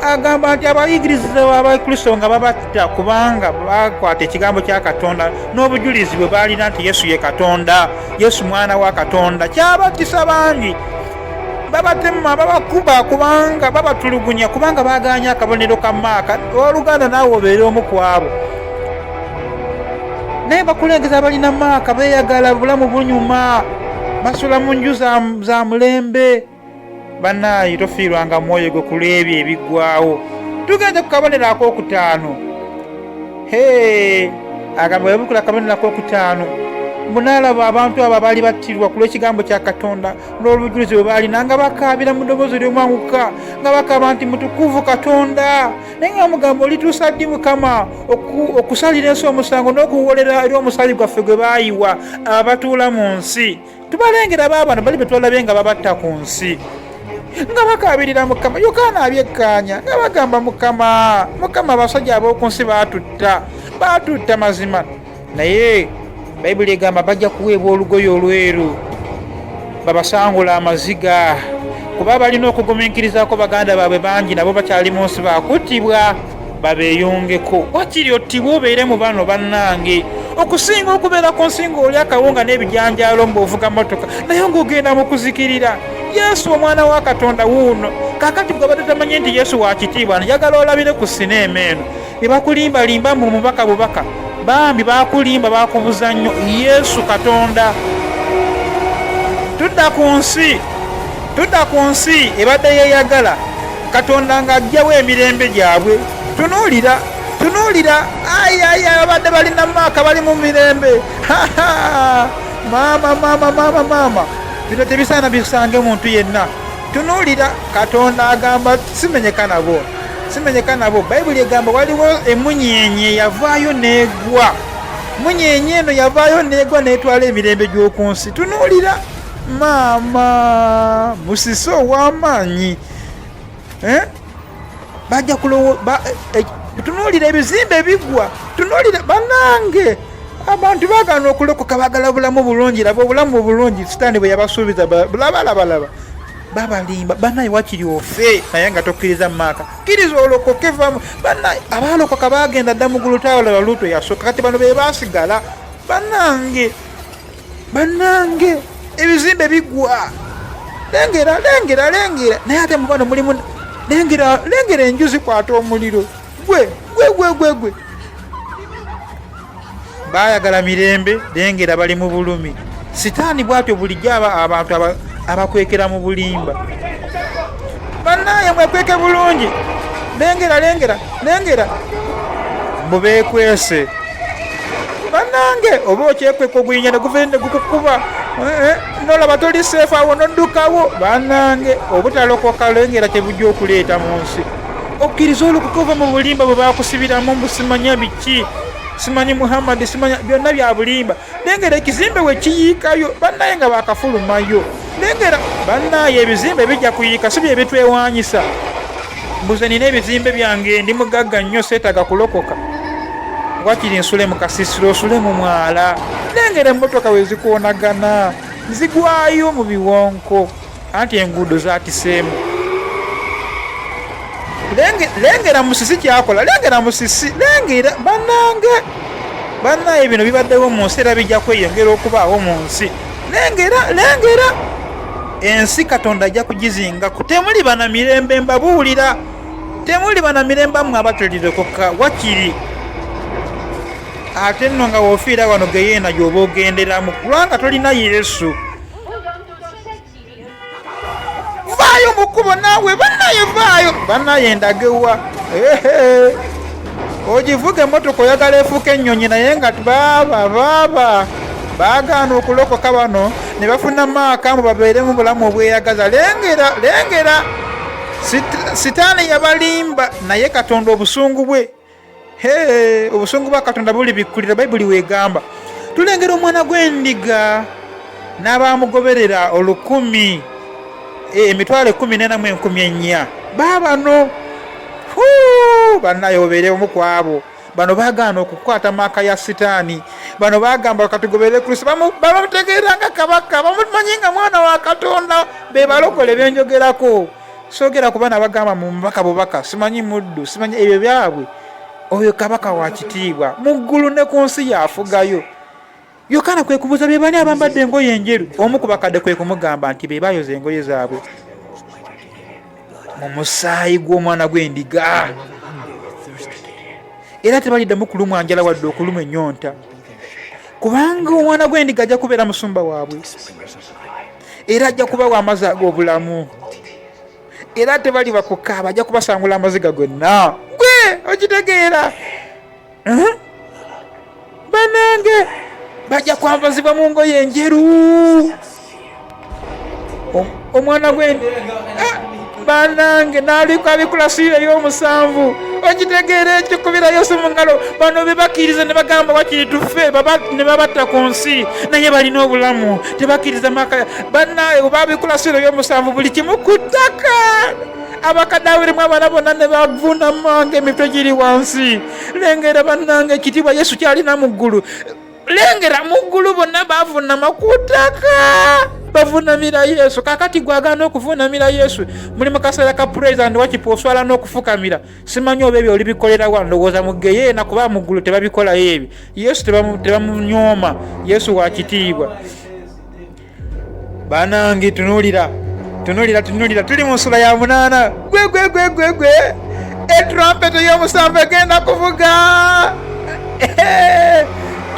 Agamba nti abayigiriza b'Abakristo nga babatta kubanga bakwata ekigambo kya Katonda n'obujulizi bwe baalina nti Yesu ye Katonda, Yesu mwana wa Katonda. Kyabattisa bangi, babatema babakuba kubanga babatulugunya kubanga baganya akabonero ka maaka. Oluganda naawe obeere omu ku abo. Naye bakulengeza abalina maaka beeyagala, bulamu bunyuma, basula mu nju za mulembe. Bannaayi tofiirwanga mwoyo gwe ku lw'ebyo ebiggwawo. Tugende ku kabonero ak'okutaano. Agamba webukula akabonero ak'okutaano, munaalaba abantu abo baali battirwa ku lw'ekigambo kya Katonda n'olujulizi bwe baalina nga bakaabira mu ddoboozi ly'omwanguka nga bakaba nti mutukuvu Katonda. Naye nga mugamba olituusa ddi Mukama okusalira ensi omusango n'okuwolera eri omusaayi gwaffe gwe baayiwa abatuula mu nsi? Tubalengera baabano bali betwalabe nga babatta ku nsi nga bakaabirira Mukama. Yokaana abyekkaanya nga bagamba Mukama abasajja ab'oku nsi baatutta mazima. Naye Bayibuli egamba bajja kuweebwa olugoye olweru, babasangula amaziga, kuba balina okugumiikirizaako baganda baabwe bangi nabo bakyali mu nsi baakuttibwa babeeyongeko. Wakiri ottibwa obeere mu bano bannange, okusinga okubeera ku nsi ng'oli akawunga n'ebijanjaalo ng'ovuga motoka naye ng'ogenda mu kuzikirira. Yesu omwana wa Katonda wuuno. Kaakati bwe batatamanye nti Yesu wa kitiibwa, njagala olabire ku sineema eno ne bakulimbalimba mu bubaka bambi bakulimba bakubuza nnyo. Yesu Katonda. Tudda ku nsi ebadde yeeyagala Katonda ng'aggyawo emirembe gyabwe. Tunuulira abadde balina maaka bali mu mirembe. Maama bino tebisaana bisange muntu yenna. Tunuulira Katonda agamba simenyeka nabo. Bayibuli egamba waliwo emunyeenye yavaayo n'egwa. Munyeenye eno yavaayo n'egwa n'etwala emirembe gy'oku nsi. Tunuulira maama musisi ow'amaanyi. Bajja tunuulira ebizimbe bigwa. Tunuulira bannange abantu baagana okulokoka, baagala bulamu bulungi. Laba obulamu obulungi sitaani bwe yabasuubiza. Laba babalimba. Bannaye wakiri ofe naye nga tokkiriza maaka. Kkiriza olokoke vamu. Bannaye abaalokoka baagenda dda mu ggulu taawala Luuto yasooka, kati bano be baasigala. Bannange ebizimbe bigwa. Lengera naye ate mu bano mulimu. Lengera enju zikwata omuliro. Gwe bayagala mirembe lengera bali mu bulumi. Sitaani bwatyo bulijjo abantu abakwekera mu bulimba. Bannaye mwekweke bulungi, lengera mubeekwese. Bannange oba okyekweka ogwinya ne guvende gukukuba nolaba toli seefu awo noddukawo. Bannange obutalokoka lengera kyebujja okuleeta mu nsi. Okkiriza olukukova mu bulimba bwe bakusibiramu mbusimanya biki, simanyi Muhammad, simanya byonna bya bulimba. Lengera ekizimbe we kiyiikayo bannaye nga bakafulumayo. Lengera bannaye ebizimbe bijja kuyiika si bye bitwewanyisa. Mbuze nina ebizimbe byange ndi mugagga nnyo seetaga kulokoka. Wakiri nsule mu kasisiro osule mu mwala. Lengera emmotoka we zikoonagana zigwayo mu biwonko anti enguudo zatiseemu. Lengera musisi kyakola, lengera musisi, lengera bannaye bino bibaddewo mu nsi era bijja kweyongera okubaawo mu nsi. Lengera ensi Katonda ajja kugizingaku. Temuli bana mirembe mbabuulira, temuli bana mirembe mmwe abatalirekoka. Wakiri ate nno nga woofiira wano geyeena gy'oba ogenderamu kubanga tolina Yesu. Vaayo mukubo naawe bannaye, vaayo bannaye ndagewa. Ogivuga emmotoka oyagala efuuka ennyonyi naye nga baaba baagaana okulokoka bano ne bafuna maakamu babeeremu bulamu obweyagaza. Lengera sitaani yabalimba naye Katonda obusungu bwe, obusungu bwa Katonda buli bikkulira. Bayibuli weegamba tulengera omwana gw'endiga n'abamugoberera 1,000 emitwalo 14,400 baabano. Bannaye obeere omu kwabo. Bano baagaana okukwata maaka ya sitaani. Bano bagamba katugoberere Kristo. Bamutegeera nga kabaka, bamumanyi nga mwana wa Katonda. Be balokole benjogerako. Soogera ku baana bagamba mu bubaka simanyi muddu, simanyi ebyo byabwe. Oyo kabaka wa kitiibwa mu ggulu ne ku nsi yafugayo. Yokaana kwe kubuuza be bani abambadde engoye enjeru. Omu ku bakadde kwe kumugamba nti be bayoza engoye zaabwe mu musaayi gw'omwana gw'endiga. Era tebaliddamu kulumwa njala wadde okulumwa ennyonta kubanga omwana gw'endiga ajja kubeera musumba waabwe era ajja kubawa amazzi ag'obulamu era tebali bakukaaba, ajja kubasangula amaziga gonna. Gwe okitegeera? Banange bajja kwambazibwa mu ngoye enjeru. Omwana gw'endiga banange n'aliko abikulasiyo ey'omusanvu. Okitegeera ekikubira Yesu mu ngalo. Bano be bakkiriza ne bagamba wakiri tufe ne babatta ku nsi naye balina obulamu tebakkiriza maka. Bannaye oba abikulasiyo ey'omusanvu buli kimu ku ttaka. Abakadawirimu abaana bonna ne bavunama ng'emitwe giri wansi. Lengera bannange ekitiibwa Yesu kyalina mu ggulu. Lengera mu ggulu bonna bavunama ku ttaka bavunamira Yesu. Kakati gwagaana okuvunamira Yesu muli mu kaseera ka praise and worship oswala n'okufukamira. Simanyi oba ebyo olibikolera wa ndowooza mu geyeena kuba mu ggulu tebabikola ebyo. Yesu tebamunyooma. Yesu wa kitiibwa. Banange tunuulira tuli mu nsula ya 8. Gwe etrumpet y'omusanvu egenda kuvuga.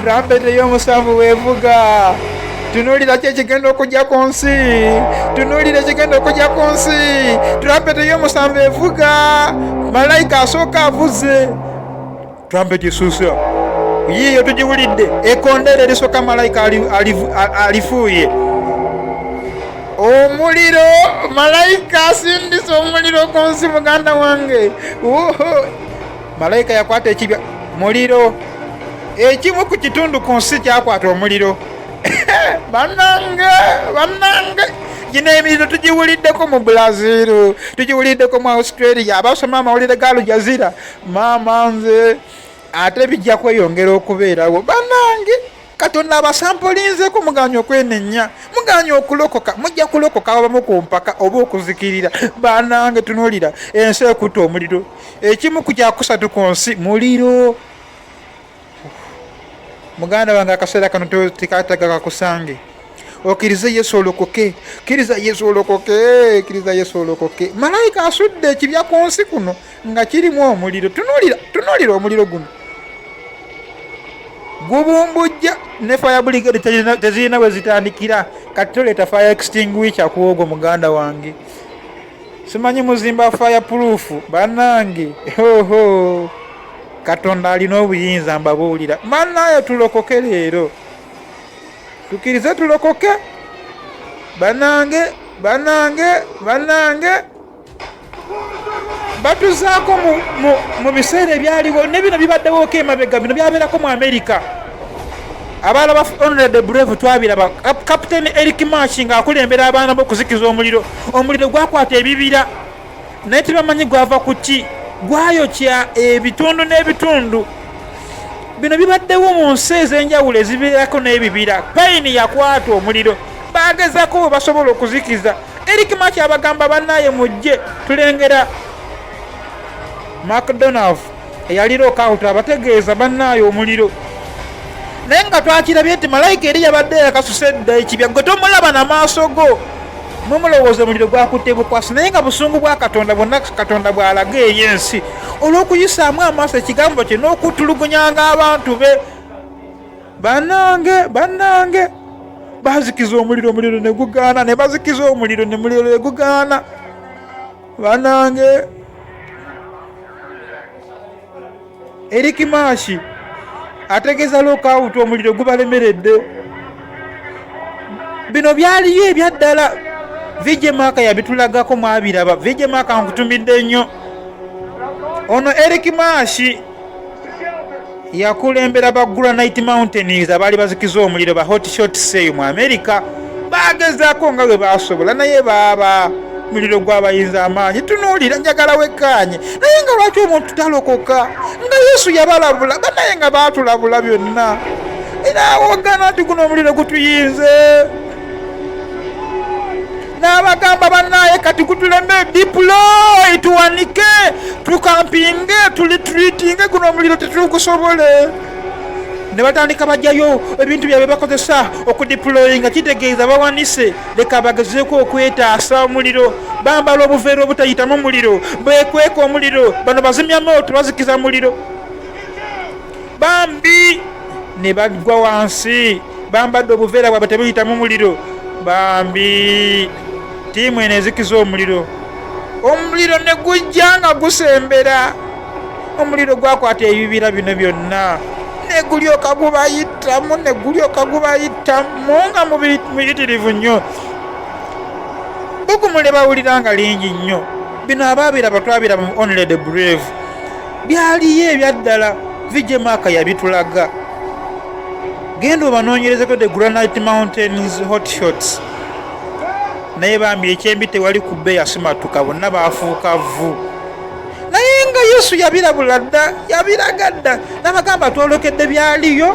Trumpet y'omusanvu weevuga. Tunuulira ki ekigenda okujja ku nsi. Tunuulira ekigenda okujja ku nsi. Trumpet y'omusanvu evuga. Malayika asooka avuze. Trumpet esuusa. Yiiyo tugiwulidde. Ekkondeere erisooka malayika alifuuye. Omuliro, malayika asindisa omuliro ku nsi muganda wange. Malayika yakwata ekibya muliro. Ekimu ku kitundu ku nsi kyakwata omuliro. Bannange gino emiriro tugiwuliddeko mu Brazil, tugiwuliddeko mu Australia. Abasoma amawulire ga Aljazeera maama nze ate bijja kweyongera okubeerawo. Bannange Katonda abasampulinzeko muganya okwenenya, muganya okulokoka. Mujja kulokoka abamu ku mpaka oba okuzikirira. Bannange tunuulira ensi ekutta omuliro. Ekimu ku kyakusatu ku nsi muliro. Muganda wange akaseera kano tekataga kakusange. Okkirize Yesu olokoke. Kkiriza Yesu olokoke. Kkiriza Yesu olokoke. Malayika asudde ekibya ku nsi kuno nga kirimu omuliro. Tunuulira omuliro guno. gubumbujja ne fire brigade tezirina we zitandikira kati toleeta fire extinguisher kuogwo muganda wange simanyi muzimba fire proof bannange hoho katonda alina obuyinza mbabuulira mannayo tulokoke leero tukirize tulokoke bannange batuzaako mu biseera ebyaliwo ne bino bibaddewooko emabega bino byabeerako mu America abaala ba Honorable Brave twabiraba Captain Eric Machi ng'akulembera abaana b'okuzikiza omuliro gwakwata ebibira naye tebamanyi gwava ku ki gwayokya ebitundu n'ebitundu bino bibaddewo mu nsi ez'enjawulo ezibeerako n'ebibira payini yakwata omuliro bagezaako bwe basobola okuzikiza Eric Machi abagamba bannaye mujje tulengera McDonald eyali lookout abategeeza bannaye omuliro naye nga twakirabye nti malayika eri yabadde yakasuse dda ekibya gwe tomulaba n'amaaso go mumulowooza omuliro gwakutte bukwasi naye nga busungu bwa Katonda bwonna Katonda bw'alaga ey'ensi olw'okuyisaamu amaaso ekigambo kye n'okutulugunyanga abantu be bannange bazikiza omuliro ne gugaana ne bazikiza omuliro ne gugaana bannange Eric Machi ategeeza lookout omuliro gubalemeredde bino byaliyo ebyaddala vije maka yabitulagako mwabiraba vije maka nkutumidde nnyo ono Eric Machi yakulembera ba Granite Mountains abaali bazikiza omuliro ba hot shot sale mu America bagezaako nga bwe basobola naye baaba muliro gw'abayinza amaanyi tunuulira njagala wekkaanye naye nga lwaki omuntu talokoka nga Yesu yabalabula banaye nga baatulabula byonna era awogana nti guno omuliro gutuyinze n'abagamba bannaye kati gutuleme deploy tuwanike tukampinge tulitreatinge guno omuliro tetugusobole ne batandika bajjayo ebintu byabwe bakozesa okudeployinga kitegeeza bawanise leka bagezeeko okwetaasa omuliro bambala obuveera obutayitamu omuliro bekweka omuliro bano bazimya moto bazikiza muliro bambi ne bagwa wansi bambadde obuveera bwabwe tebuyitamu omuliro bambi tiimu eno ezikiza omuliro ne gujja nga gusembera omuliro gwakwata ebibira bino byonna negulyoka gubayitamu nga muyitirivu nnyo bukumule bawulira nga lingi nnyo bino abaabiraba twabira mu Honorable Brave byaliyo ebyaddala vije maka yabitulaga genda obanoonyerezeko the Granite Mountains hot shots naye bambi ekyembi tewali ku bbe yasimatuka bonna baafuuka vvu naye nga Yesu yabirabula dda yabiraga dda n'abagamba twolokedde byaliyo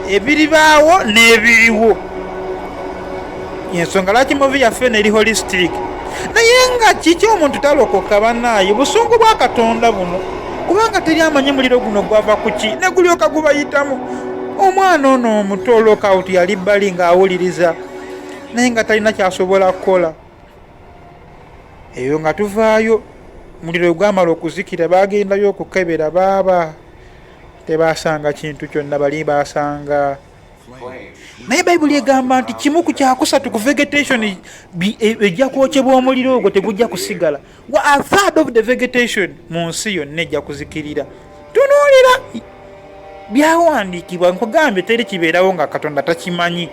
ebiribaawo n'ebiriwo ensonga lwaki muvi yaffe neri holistic naye nga kiki omuntu talokoka bannaaye busungu bwa Katonda buno kubanga teri amanyi muliro guno gwava ku ki ne gulyoka gubayitamu omwana ono omuto olokawuti yali bbali ng'awuliriza naye nga talina kyasobola kukola eyo nga tuvaayo muliro gwamala okuzikira bagendayo okukebera baaba tebasanga kintu kyonna bali basanga naye bayibuli egamba nti kimu ku kyakusatu ku vegetation ejja kwokyebwa omuliro ogwo tegujja kusigala a third of the vegetation mu nsi yonna ejja kuzikirira tunuulira byawandiikibwa nkugambye teri kibeerawo nga Katonda takimanyi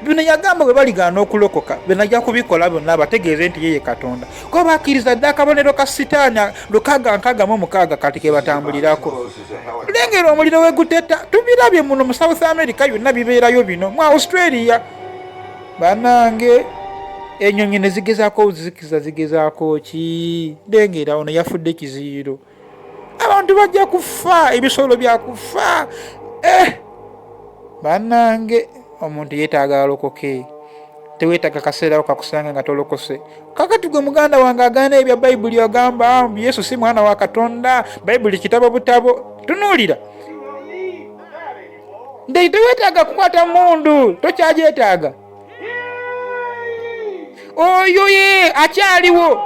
bino yagamba bwe baligaana okulokoka benajja kubikola byonna bategeeze nti yeye Katonda kuba bakkiriza dde akabonero ka sitaani 666 kati ke batambulirako lengera omuliro weguteta tubirabye muno mu South America yonna bibeerayo bino mu Australia bannange ennyonyi ne zigezaako ozikiza zigezaako ki lengera ono yafudde kiziiro abantu bajja kufa ebisolo byakufa bannange omuntu yeetaaga alokoke teweetaaga kaseera kakusanga nga tolokose kakati gwe muganda wange agaana ebya bayibuli agamba Yesu si mwana wa Katonda bayibuli kitabo butabo tunuulira ndeyi teweetaaga kukwata mundu tokyajeetaaga oyo ye akyaliwo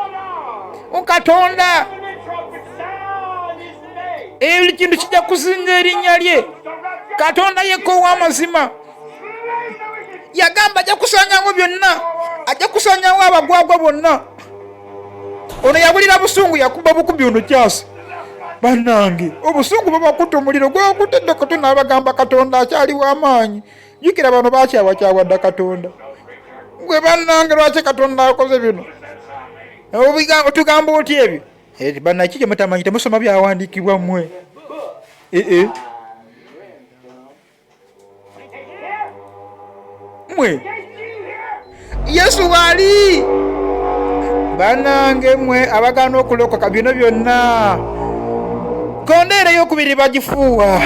Katonda buli kintu kijja kusinga erinnya lye Katonda yekka ow'amazima yagamba ajja kusanyawo byonna, ajja kusanyawo abagwagwa bonna. Ono yabulira busungu yakuba bukubi ono kyasi. Bannange obusungu bwabakutta omuliro gwakutedde Katonda abagamba Katonda akyali w'amaanyi. Jjukira bano bakyawakyawadda Katonda. Gwe bannange lwaki Katonda akoze bino? Otugamba oti ebyo? Bannange kiki mutamanyi temusoma byawandiikibwa mmwe? Mwe Yesu wali bannange mwe abagana okulokoka bino byonna kondeera ey'okubiri bagifuuwa.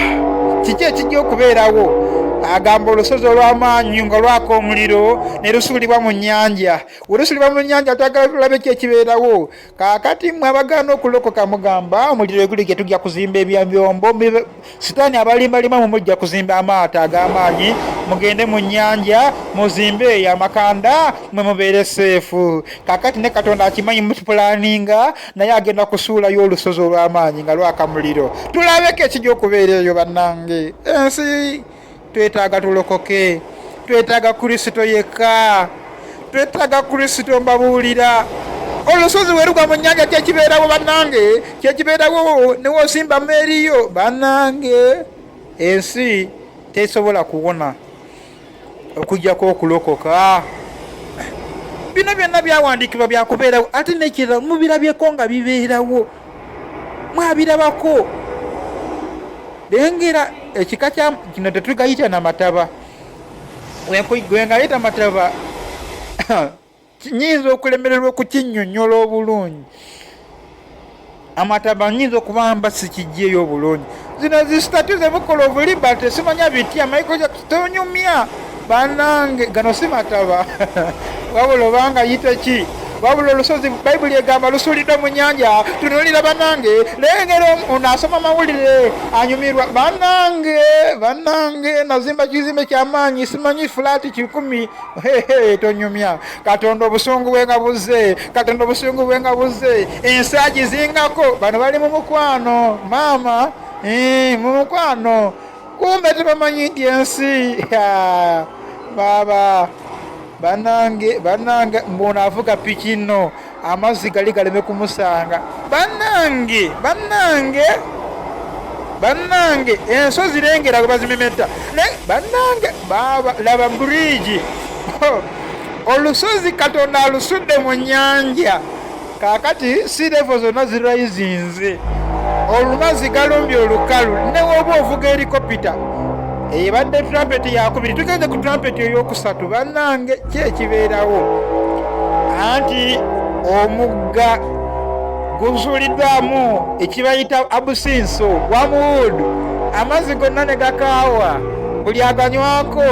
Kiki ekijja okubeerawo? Agamba olusozi olw'amaanyi nga lwaka omuliro ne lusuulibwa mu nnyanja. Olusuulibwa mu nnyanja twagala tulabe ki ekibeerawo. Kaakati mmwe abagana okulokoka mugamba omuliro eguli gye tujja kuzimba ebyabyombo, sitaani abalimbalima mu mujja kuzimba amaato ag'amaanyi, mugende mu nnyanja muzimbe amakanda mwe mubeere seefu. Kaakati ne Katonda akimanyi mutupulaninga naye agenda kusuulayo olusozi olw'amaanyi nga lwaka muliro. Tulabeko ekijja okubeera eyo bannange. Ensi twetaaga tulokoke, twetaaga Kristo yekka, twetaaga Kristo mbabuulira. Olusozi werugwa mu nnyanja kyekibeerawo bannange, kyekibeerawo newosimba meeriyo bannange. Ensi tesobola kuwona okujjako okulokoka. Bino byonna byawandiikibwa byakubeerawo ate nekirala mubirabyeko nga bibeerawo, mwabirabako. Lengera ekika kya kino tetugayita namataba. Gwengayita mataba nyinza okulemererwa okukinnyonnyola obulungi. Amataba nyinza okubamba sikijjeyo obulungi. Zino zisitatu zebukola obulimba tesimanya bitya maiko tonyumya bannange. Gano si mataba wabula obanga yita ki, wabula olusozi Bayibuli egamba lusuuliddwa mu nnyanja. Tunuulira bannange, lengera ono asoma mawulire anyumirwa bannange. Nazimba kizimbe ky'amaanyi simanyi fulaati 10. Tonyumya. Katonda obusungu bwe nga buzze, Katonda obusungu bwe nga buzze. Ensaagi zingako bano bali mu mukwano maama, mu mukwano. Kumbe tebamanyi nti ensi baba bannange mbona avuga piki nno amazzi gali galeme kumusanga bannange ensozi lengera gwe bazimemeta bannange baba laba bridge olusozi Katonda alusudde mu nnyanja. Kaakati si levo zonna zirayizinze, olumazi galumbye olukalu. Ne woba ovuga helikopita ebadde trumpeti yakubiri, tugenze ku trumpeti ey'okusatu bannange kyekibeerawo. Anti omugga guzuuliddwamu ekibayita abusinso wamuwudu, amazzi gonna ne gakaawa, buli aganywako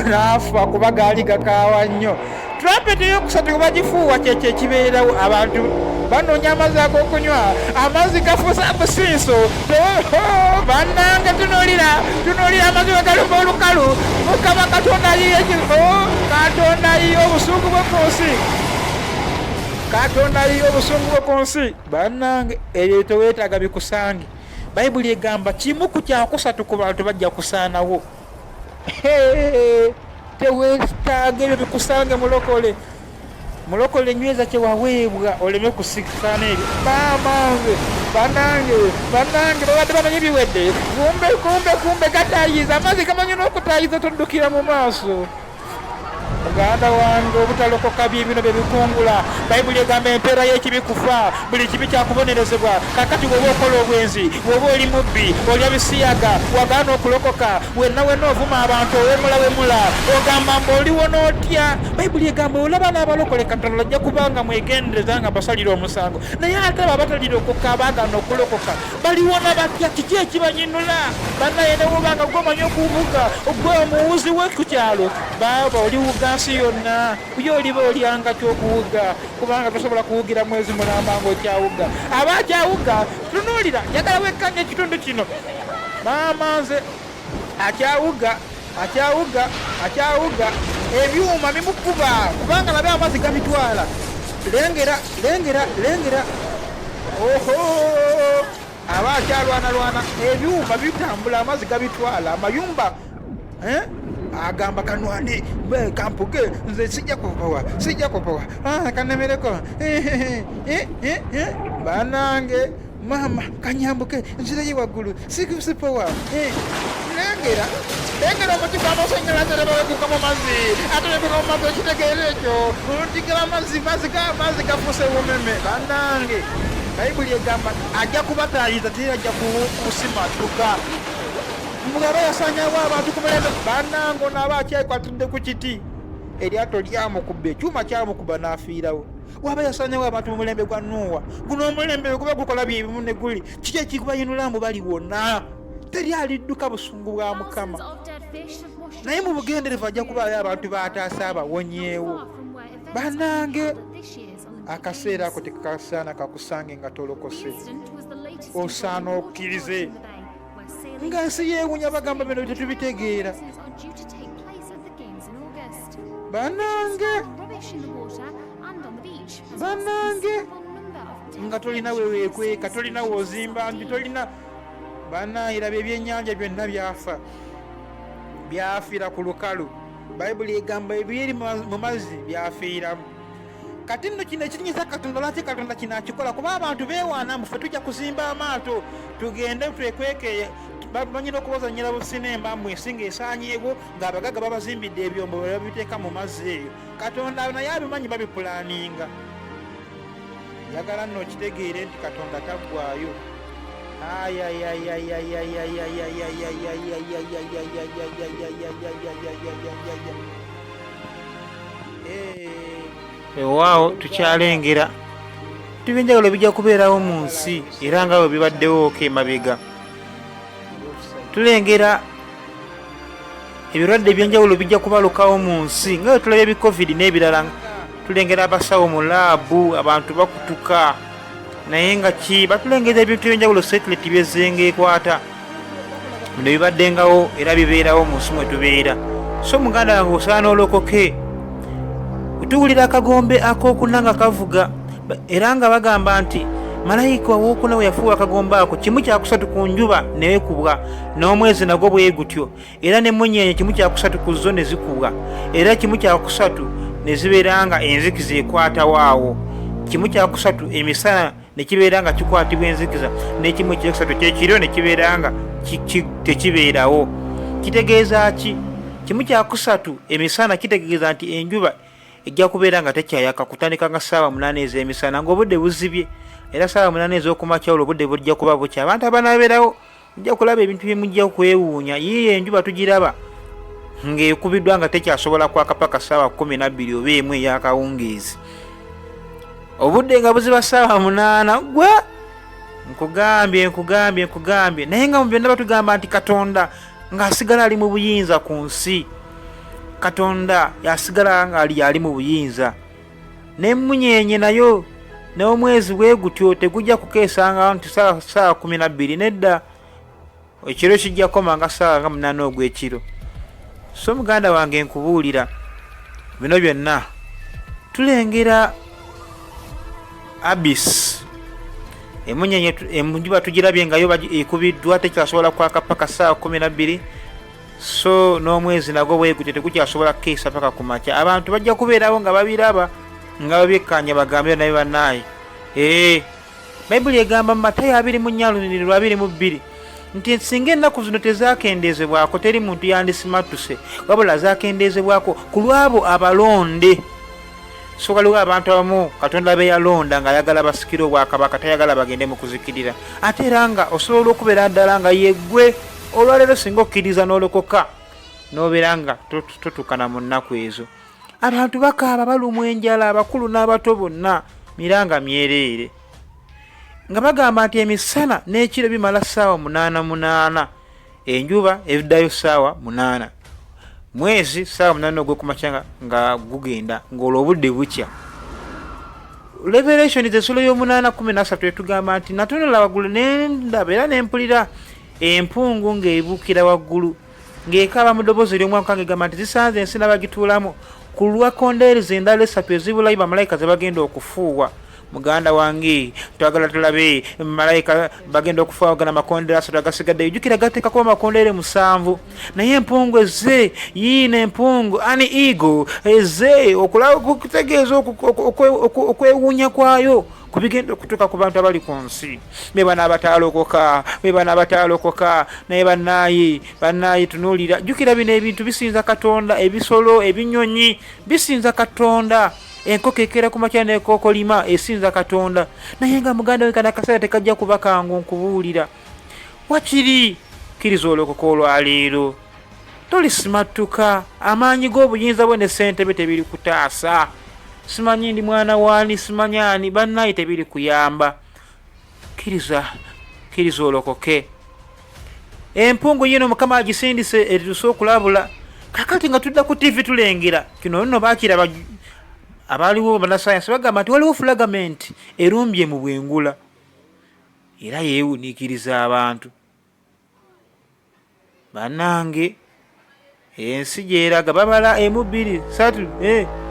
naafa kuba gaali gakaawa nnyo. Trumpeti ey'okusatu bagifuuwa kyekyo ekibeerawo. Abantu banoonya amazzi ag'okunywa, amazzi gafuusa abusinso. Bannange tunuulira amazzi we galumba olukalu. Mukama Katonda Katonda ayiye obusungu bwe ku nsi, Katonda ayiye obusungu bwe ku nsi bannange. Ebyo teweetaaga bikusange. Bayibuli egamba kimu ku kyakusatu ku bantu bajja kusaanawo. Teweetaaga ebyo bikusange mulokole nyweza kyewaweebwa oleme kusikana ebyo. Bannange babadde bamanyi ebiwedde. Kumbe gataayiza amazzi gamanyi n'okutaayiza toddukira mu maaso. Muganda wange obutalokoka bino bye bikungula. Bayibuli egamba empeera y'ekibi kufa, buli kibi kyakubonerezebwa. Kakati bw'oba okola obwenzi, bw'oba oli mubbi, olya bisiyaga, wagaana okulokoka, wenna ovuma abantu owemula ogamba mbu oliwo n'otya. Bayibuli egamba olaba n'abalokole Katonda ajja kubanga mwegendereza nga basalira omusango. Naye ate abatalira abaagaana okulokoka baliwona batya? Kiki ekibanyinula? Bannaye ne wobanga gw'omanyi okuvuga ogwe omuwuzi ku kyalo baba oliwuga nsi yonna, kuye oliba olyanga kyokuwuga kubanga tosobola kuwugira mwezi mulamba ng'okyawuga. Aba akyawuga tunuulira njagala wekkanya ekitundu kino. Maama nze akyawuga ebyuma bimukuba kubanga nabe amazzi gabitwala. Lengera aba akyalwanalwana ebyuma bitambula amazzi gabitwala amayumba agamba kanwane kampuge nze sijja kupowa kanemereko banange mama kanyambuke nzirayo waggulu sikusipowa engera omuti gw'amasanyalaze nebawekuka mu mazzi ate nebeka mu mazzi ekitegeera ekyo ntigera amazzi gafuuse bumeme banange bayibuli egamba ajja kubatayiza teri ajja kusimatuka mugaba yasanyawo abantu ku mulembe banange onaaba akyekwatudde ku kiti eryato lyamukubba ekyuma kyamukuba n'afiirawo waba yasanyawo abantu mu mulembe gwa Nuuwa guno omulembe guba gukola byebimu ne guli kiki ekikubayinula mbu bali wonna teri alidduka busungu bwa Mukama naye mu bugenderevu ajja kubaayo abantu bataasa abawonyeewo banange akaseera ako tekakasaana kakusange nga tolokose osaana okkirize nga nsi yeewunya bagamba bino tetubitegeera banange nga tolina weweekweka tolina woozimba nti tolina banaayira byebyennyanja byonna byafiira ku lukalu bayibuli egamba ebyeri mu mazzi byafiiramu kati nno kino ekirinyisa Katonda lwaki Katonda kino akikola kuba abantu beewaana mufe tujja kuzimba amaato tugende twekwekeye bamanyira okubazanyira businemba mwesinga esaanyeewo ng'abagaga babazimbidde ebyombo babiteeka mu mazzi eyo Katonda naye abimanyi babipulaaninga yagala nno okitegeere nti Katonda taggwaayo ewaawo tukyalengera tubyenjawulo bijja kubeerawo mu nsi era nga bwe bibaddewo emabega tulengera ebirwadde ebyenjawulo bijja kubalukawo mu nsi nga bwe tulabye covid n'ebirala tulengera abasawo mu laabu abantu bakutuka naye nga ki batulengeza ebintu ebyenjawulo security byezenga ekwata bino bibaddengawo era bibeerawo mu nsi mwe tubeera so muganda wange osaana olokoke tuwulira akagombe ak'okuna nga kavuga era nga bagamba nti malayika owokuna we yafuuwa akagombe ako kimu kyakusatu ku njuba newekubwa n'omwezi nagwo bwe gutyo era n'emmunyeenye kimu kyakusatu ku zo ne zikubwa era kimu kyakusatu ne zibeera nga enzikiza ekwatawaawo kimu kyakusatu emisana ne kibeera nga kikwatibwa enzikiza n'ekimu ekyokusatu kyekiro ne kibeera nga tekibeerawo kitegeeza ki kimu kyakusatu emisana kitegeeza nti enjuba ejja kubeera nga tekyayaka kutandika nga ssaawa 8 ez'emisana ng'obudde buzibye era ssaawa 8 ez'okumakyawulo obudde bujja kuba bukya abantu abanaabeerawo mujja kulaba ebintu bye mujja kwewuunya yiyo enjuba tugiraba ng'ekubiddwa nga tekyasobola kwaka paka ssaawa 12 oba emu ey'akawungeezi obudde nga buziba ssaawa 8 gwe nkugambye naye nga mu byonna batugamba nti Katonda ng'asigala ali mu buyinza ku nsi Katonda yasigala nga ali mu buyinza n'emmunyeenye nayo n'omwezi bwe gutyo tegujja kukeesanga nti ssaawa 12 nedda ekiro kijja koma nga ssaawa 8 ogw'ekiro so muganda wange nkubuulira bino byonna tulengera abis emmunyeenye enjuba tugirabye nga yo ekubiddwa tekyasobola kwaka paka ssaawa 12 so n'omwezi nagwo bwe gutyo tegukyasobola kukeesa paka ku makya abantu bajja kubeerawo nga babiraba nga babyekkanya bagambe naye bannaaye bayibuli egamba mu Matayo 24:22 nti singa ennaku zino tezakendeezebwako teri muntu yandisimatuse wabula zakendeezebwako ku lw'abo abalonde so waliwo abantu abamu Katonda be yalonda ng'ayagala basikire obwakabaka tayagala bagende mu kuzikirira ate era nga osobola okubeera ddala nga yeggwe olwaleero singa okkiriza n'olokoka n'obeera nga totukana mu nnaku ezo abantu bakaaba balumwa enjala abakulu n'abato bonna miranga myereere nga bagamba nti emisana n'ekiro bimala ssaawa 8 enjuba eviddayo ssaawa 8 mwezi ssaawa 8 ogw'ekumakya nga gugenda ng'olwo obudde bukya Revelation esula y'omunana 13 etugamba nti natunula waggulu n'endaba era n'empulira empungu ng'ebuukira waggulu ng'ekaaba mu ddoboozi ery'omwanguka ng'egamba nti zisanze ensi n'abagituulamu ku lwa kondeeri endala 3 ezibulayo bamalayika ze bagenda okufuuwa muganda wange twagala tulabe malayika bagenda okufaagana makondera 3 agasigadde jukira gateekako amakondere 7 naye empungu ezze yiina empungu ani eagle ezze okulaba kutegeeza okwewuunya kwayo kubigenda okutuuka ku bantu abali ku nsi bebana abatalokoka naye bannaye tunuulira jukira bino ebintu bisinza Katonda ebisolo ebinyonyi bisinza Katonda enkoko ekera ku makya nekokolima esinza Katonda naye nga muganda we kana kaseera tekajja kuba kangu nkubuulira wakiri kkiriza olokoka olwaleero tolisimatuka amaanyi g'obuyinza bwe ne ssentebe tebiri kutaasa simanyi ndi mwana waani simanyani bannaye tebiri kuyamba kkiriza olokoke empungu yino mukama agisindise etuse okulabula kakati nga tudda ku TV tulengera kino nno baakiraba abaliwo bannasayansi bagamba nti waliwo fulagament erumbye mu bwengula era yeewuniikiriza abantu bannange ensi gyeraga babala 1 2 3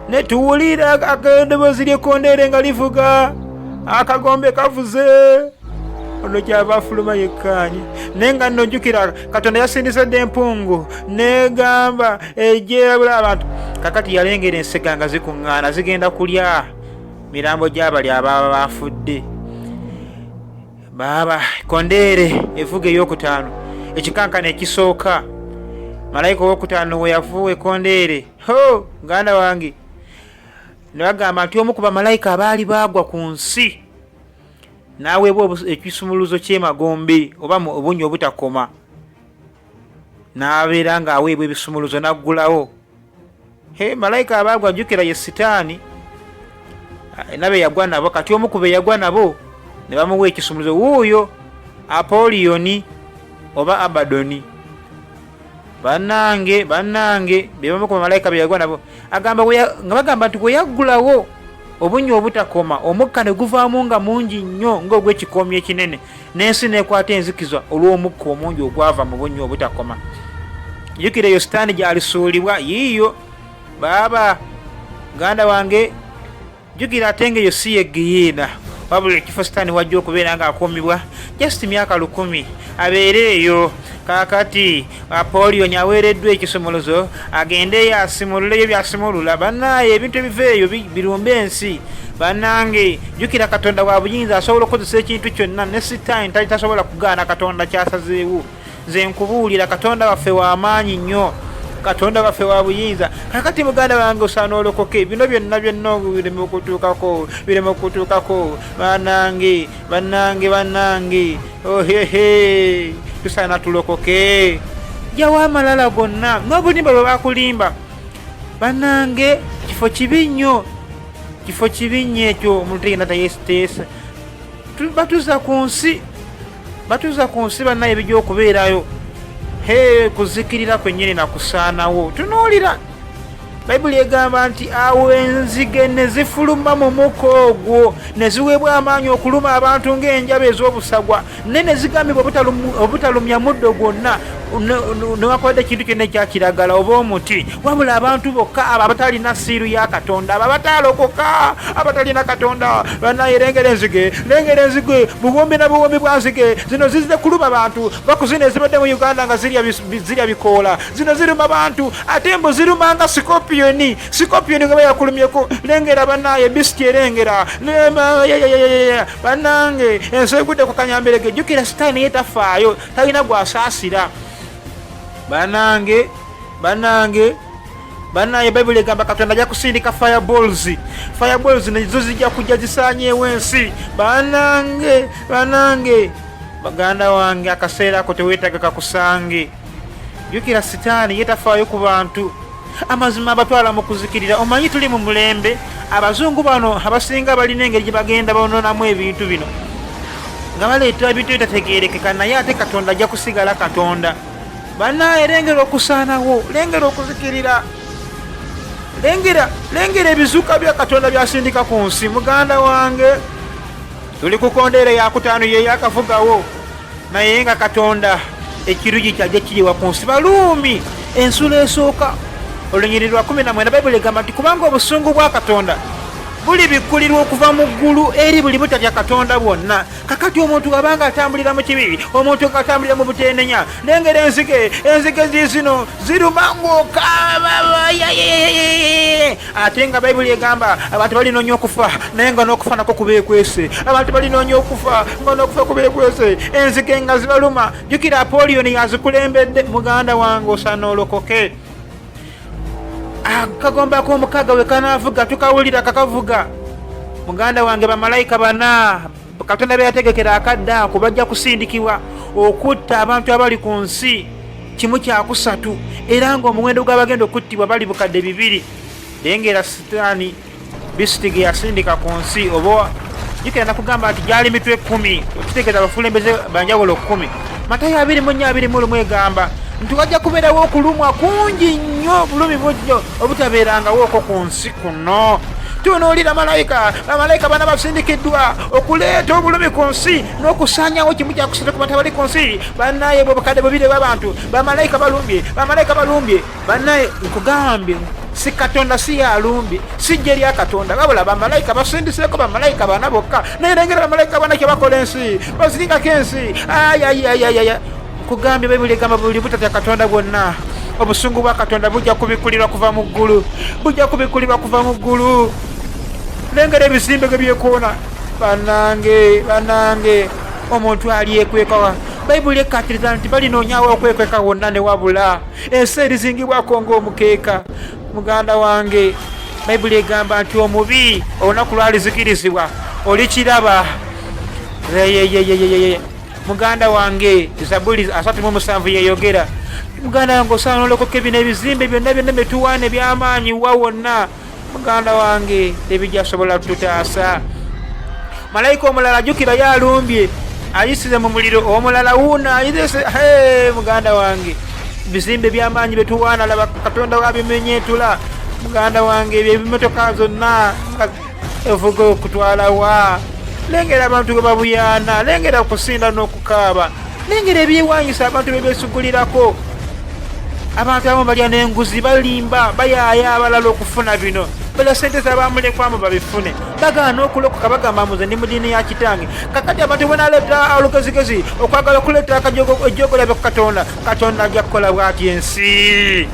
netuwulira akadoboozi ly'ekkondeere nga livuga akagombe kavuze ono kyava afuluma yekkaanye naye nga nnojjukira Katonda yasindisedde empungu negamba ejjeerabula abantu kakati yalengera ensega nga zikuŋŋaana zigenda kulya mirambo gy'abali ababa bafudde baaba kondeere evuga ey'okutaano ekikankana ekisooka malayika ow'okutaano we yavuwa ekkondeere muganda wange ne bagamba nti omu ku bamalayika abaali baagwa ku nsi n'aweebwa ekisumuluzo ky'emagombe oba obunyi obutakoma n'abeera ng'aweebwa ebisumuluzo n'aggulawo malayika abaagwa njukira ye Sitaani nabe yagwa nabo kati omu ku be yagwa nabo ne bamuwa ekisumuluzo wuuyo Apoliyoni oba Abadoni bannange be bamu ku bamalayika be yagwa nabo nga bagamba nti bwe yaggulawo obunyi obutakoma omukka ne guvaamu nga mungi nnyo ng'ogw'ekikoomi ekinene n'ensi neekwata enzikizwa olw'omukka omungi ogwava mu bunyi obutakoma jjukira eyo Sitaani gy'alisuulibwa yiiyo baaba muganda wange jjukira ate ng'eyo si ye Geyeena wabula ekifo Sitaani wajja okubeera ng'akuumibwa just myaka 10 abeere eyo kakati Apoliyoni aweereddwa ekisumuluzo agende yasimululeyo byasimulula bannaye ebintu ebiveeyo birumbe ensi bannange jjukira Katonda wa buyinza asobola okukozesa ekintu kyonna ne Sitaani tali tasobola kugaana Katonda kyasazeewo nze nkubuulira Katonda waffe w'amaanyi nnyo Katonda waffe wa buyinza kakati muganda wange osaana olokoke bino byonna bireme okutuukako bannange ohehe tusaana tulokoke jawo amalala gonna n'obulimba bwe bakulimba bannange kifo kibi nnyo ekyo omuntu tegenda tayeesiteesa batuuza ku nsi bannaye bijja okubeerayo kuzikirira kwennyini nakusaanawo tunuulira Bayibuli egamba nti awo enzige ne zifuluma mu muko ogwo ne ziweebwa amaanyi okuluma abantu ng'enjaba ez'obusagwa naye ne zigambibwa obutalumya muddo gwonna newakodde ekintu kyonna ekyakiragala oba omuti wabula abantu bokka abo abatalina siiru ya Katonda abo abatalokoka abatalina Katonda bannaye lengera enzige buwombi na buwombi bwa nzige zino zizze kuluma abantu bakuzina ezibadde mu Uganda nga zirya bikoola zino ziruma abantu ate mbu zirumanga sikopiyoni nga bayakulumyeko lengera bannaye bisiti erengera bannange ensi egudde ku kanyambirege jjukira Sitaani yetafaayo talina gwasaasira bannange Bayibuli egamba Katonda ajja kusindika fireballs nezo zijja kujja zisaanyeewo ensi bannange baganda wange akaseera ako teweetaga kakusange jjukira Sitaani yetafaayo ku bantu amazima abatwala mu kuzikirira omanyi tuli mu mulembe abazungu bano abasinga balina engeri gye bagenda baononamu ebintu bino nga baleeta ebintu ebitategeerekeka naye ate Katonda ajja kusigala Katonda bannaye lengera okusaanawo lengera okuzikirira lengera ebizuka bya Katonda byasindika ku nsi muganda wange tuli ku kondeere yakutaano yeyakavugawo naye nga Katonda ekirugi kyajja kiriwa ku nsi Baluumi ensula esooka olunyiriri lwa 14 Bayibuli egamba nti kubanga obusungu bwa Katonda buli bikkulirwa okuva mu ggulu eri buli butatya Katonda bwonna. Kakati omuntu abanga atambulira mu kibi, omuntu atambulira mu butenenya, lengera enzige zino ziruma ng'okaaba ate nga Bayibuli egamba abantu balinoonya okufa naye nga n'okufa nako kubeekwese. Abantu balinoonya okufa nga n'okufa kubeekwese, enzige nga zibaluma. Jjukira Apollyon yazikulembedde. Muganda wange osaana olokoke. Akagomba k'omukaga we kanaavuga tukawulira kakavuga. Muganda wange bamalayika bana Katonda be yategekera akadde ako bajja kusindikibwa okutta abantu abali ku nsi 1/3 era ng'omuwendo gw'abagenda okuttibwa bali bukadde 2. Lengera Sitaani bisitigi yasindika ku nsi oba jikira nakugamba nti gyali mitwe 10 okitegeeza abakulembeze banjawulo 10. Matayo 24:21 egamba nti wajja kubeerawo okulumwa kungi nnyo, bulumi bujjo obutabeerangawo okwo ku nsi kuno. Tunuulira bamalayika bana basindikiddwa okuleeta obulumi ku nsi n'okusaanyawo 1/3 ku bantu abali ku nsi. Bannaye bwe bukadde 2 bw'abantu bamalayika balumbye. Bannaye nkugambye si Katonda si yalumbye, si jje lya Katonda, wabula bamalayika basindiseko bamalayika bana bokka. Naye lengera bamalayika bana kye bakola ensi, bazingako ensi. Nkugambye Bayibuli egamba buli butatya Katonda bwonna obusungu bwa Katonda bujja kubikkulirwa kuva mu ggulu. Lengera ebizimbe ge byekoona. Bannange omuntu alyekweka. Bayibuli ekkatiriza nti balinoonyawo okwekweka wonna ne wabula ensi erizingibwako ng'omukeeka. Muganda wange Bayibuli egamba nti omubi olunaku lwalizikirizibwa olikiraba. Muganda wange Zabbuli 37 yeyogera. Muganda wange osaana olokoke bino ebizimbe byonna byetuwaana eby'amaanyi wa wonna. Muganda wange tebijasobola tututaasa. Malayika omulala jjukira yalumbye ayisize mu muliro, omulala wuuna ayise. Muganda wange bizimbe by'amaanyi byetuwaana laba Katonda wabimenyeetula. Muganda wange ebyo ebimotoka zonna evuga okutwala wa. Lengera abantu ge babuyaana, lengera okusinda n'okukaaba, lengera ebyewanyisa abantu bye beesugulirako. Abantu abamu balya n'enguzi, balimba bayaaya abalala okufuna bino. Bala sente z'abamulekwamu babifune, bagaana okulokoka bagamba muze ndi mu ddiini ya kitange. Kakati abantu bwe naleeta olugezigezi okwagala okuleeta ejjogolabe ku Katonda, Katonda ajja kukola bw'ati ensi.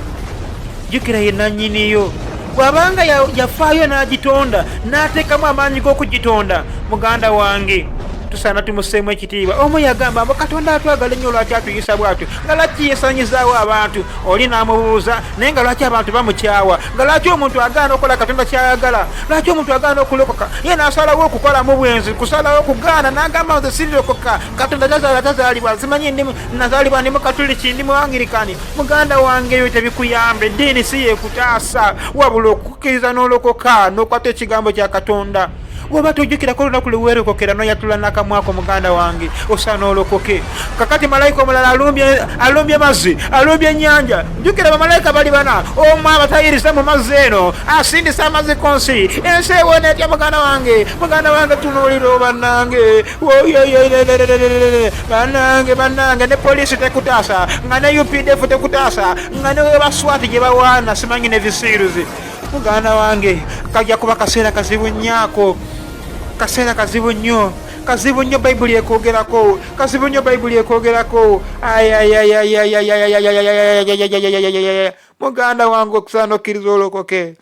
Jjukira ye nannyiniyo bw'abanga yafaayo n'agitonda n'ateekamu amaanyi g'okugitonda. Muganda wange tusaana tumuseemu ekitiibwa. Omu yagamba mbu Katonda atwagala ennyo lwaki atuyisa bw'atyo, nga lwaki yeesanyizaawo abantu. Oli n'amubuuza naye nga lwaki abantu bamukyawa, nga lwaki omuntu agaana okukola Katonda kyayagala, lwaki omuntu agaana okulokoka. Ye n'asalawo okukolamu bwenzi, kusalawo okugaana n'agamba nze sirirokoka. Katonda tazaalibwa, simanyi nazaalibwa ndi mu Katuliki, ndi mu Angirikani. Muganda wange eyo tebikuyamba, eddiini si yeekutaasa wabula okukkiriza n'olokoka n'okwata ekigambo kya Katonda. Woba tojjukirako olunaku lwe weerokokera n'oyatula n'akamwako muganda wange osaana olokoke. Kakati malayika omulala alumbye mazzi, alumbye ennyanja. Jjukira bamalayika bali bana, omu abatayiriza mu mazzi eno asindisa amazzi ku nsi. Ensi ewona etya muganda wange tunuulira bannange. Bannange ne poliisi tekutaasa, nga ne UPDF tekutaasa, nga ne baswati gye bawaana simanyi ne visiiruzi. Muganda wange kajja kuba kaseera kazibu nnyako, kaseera kazibu nnyo Bayibuli ekwogerako, muganda wange okusaana okkiriza olokoke.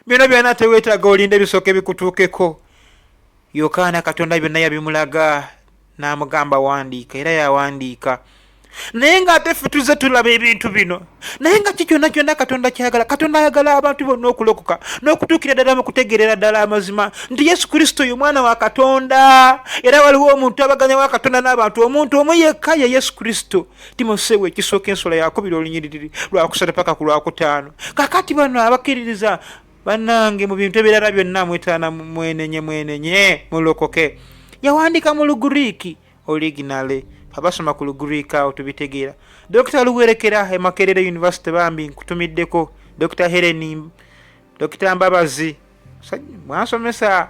Bino byonna teweetaaga olinde bisooke bikutuukeko. Yokaana Katonda byonna yabimulaga n'amugamba wandiika, era yawandiika. Naye ng'ate ffe tuzze tulaba ebintu bino, naye nga ki kyonna Katonda kyayagala. Katonda ayagala abantu bonna okulokoka n'okutuukira ddala mu kutegeerera ddala amazima nti Yesu Kristo ye mwana wa Katonda, era waliwo omuntu abaganya wa Katonda n'abantu, omuntu omu yekka ye Yesu Kristo. Timoseewo ekisooka ensolo yakubira olunyiriri lwakusatu paka ku lwakutaano. Kakati bano abakkiririza bannange mu bintu ebirala byonna mwetaana mwenenye mulokoke. Yawandiika mu Lugiriiki originale, abasoma ku Lugiriiki awo tubitegeera. Dr. Luwerekera Makerere University bambi nkutumiddeko, Dr. Helen, Dr. Mbabazi mwansomesa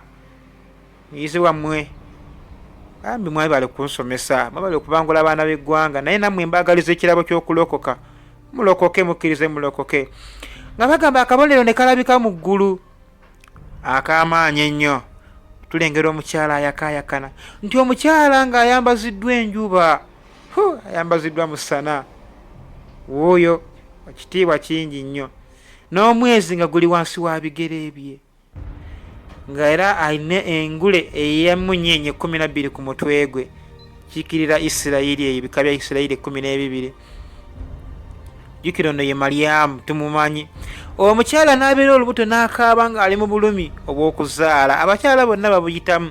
muyizi wammwe, bambi mwebale kunsomesa, mwebale okubangula abaana b'eggwanga, naye nammwe mbaagaliza ekirabo ky'okulokoka. Mulokoke, mukkirize mulokoke. Nga bagamba akabonero ne kalabika mu ggulu. ak'amaanyi ennyo. Tulengera omukyala ayakaayakana nti omukyala ng'ayambaziddwa enjuba, ayambaziddwa musana, wuuyo ekitiibwa kingi nnyo, n'omwezi nga guli wansi wa bigere bye, nga era alina engule ey'emunyenye 12 ku mutwe gwe. Jjukirira Isirayiri eyo, ebika bya Isirayiri 12. Jjukira ono ye Maliyamu, tumumanyi. Omukyala n'abeera olubuto n'akaaba ng'ali mu bulumi obw'okuzaala. Abakyala bonna babuyitamu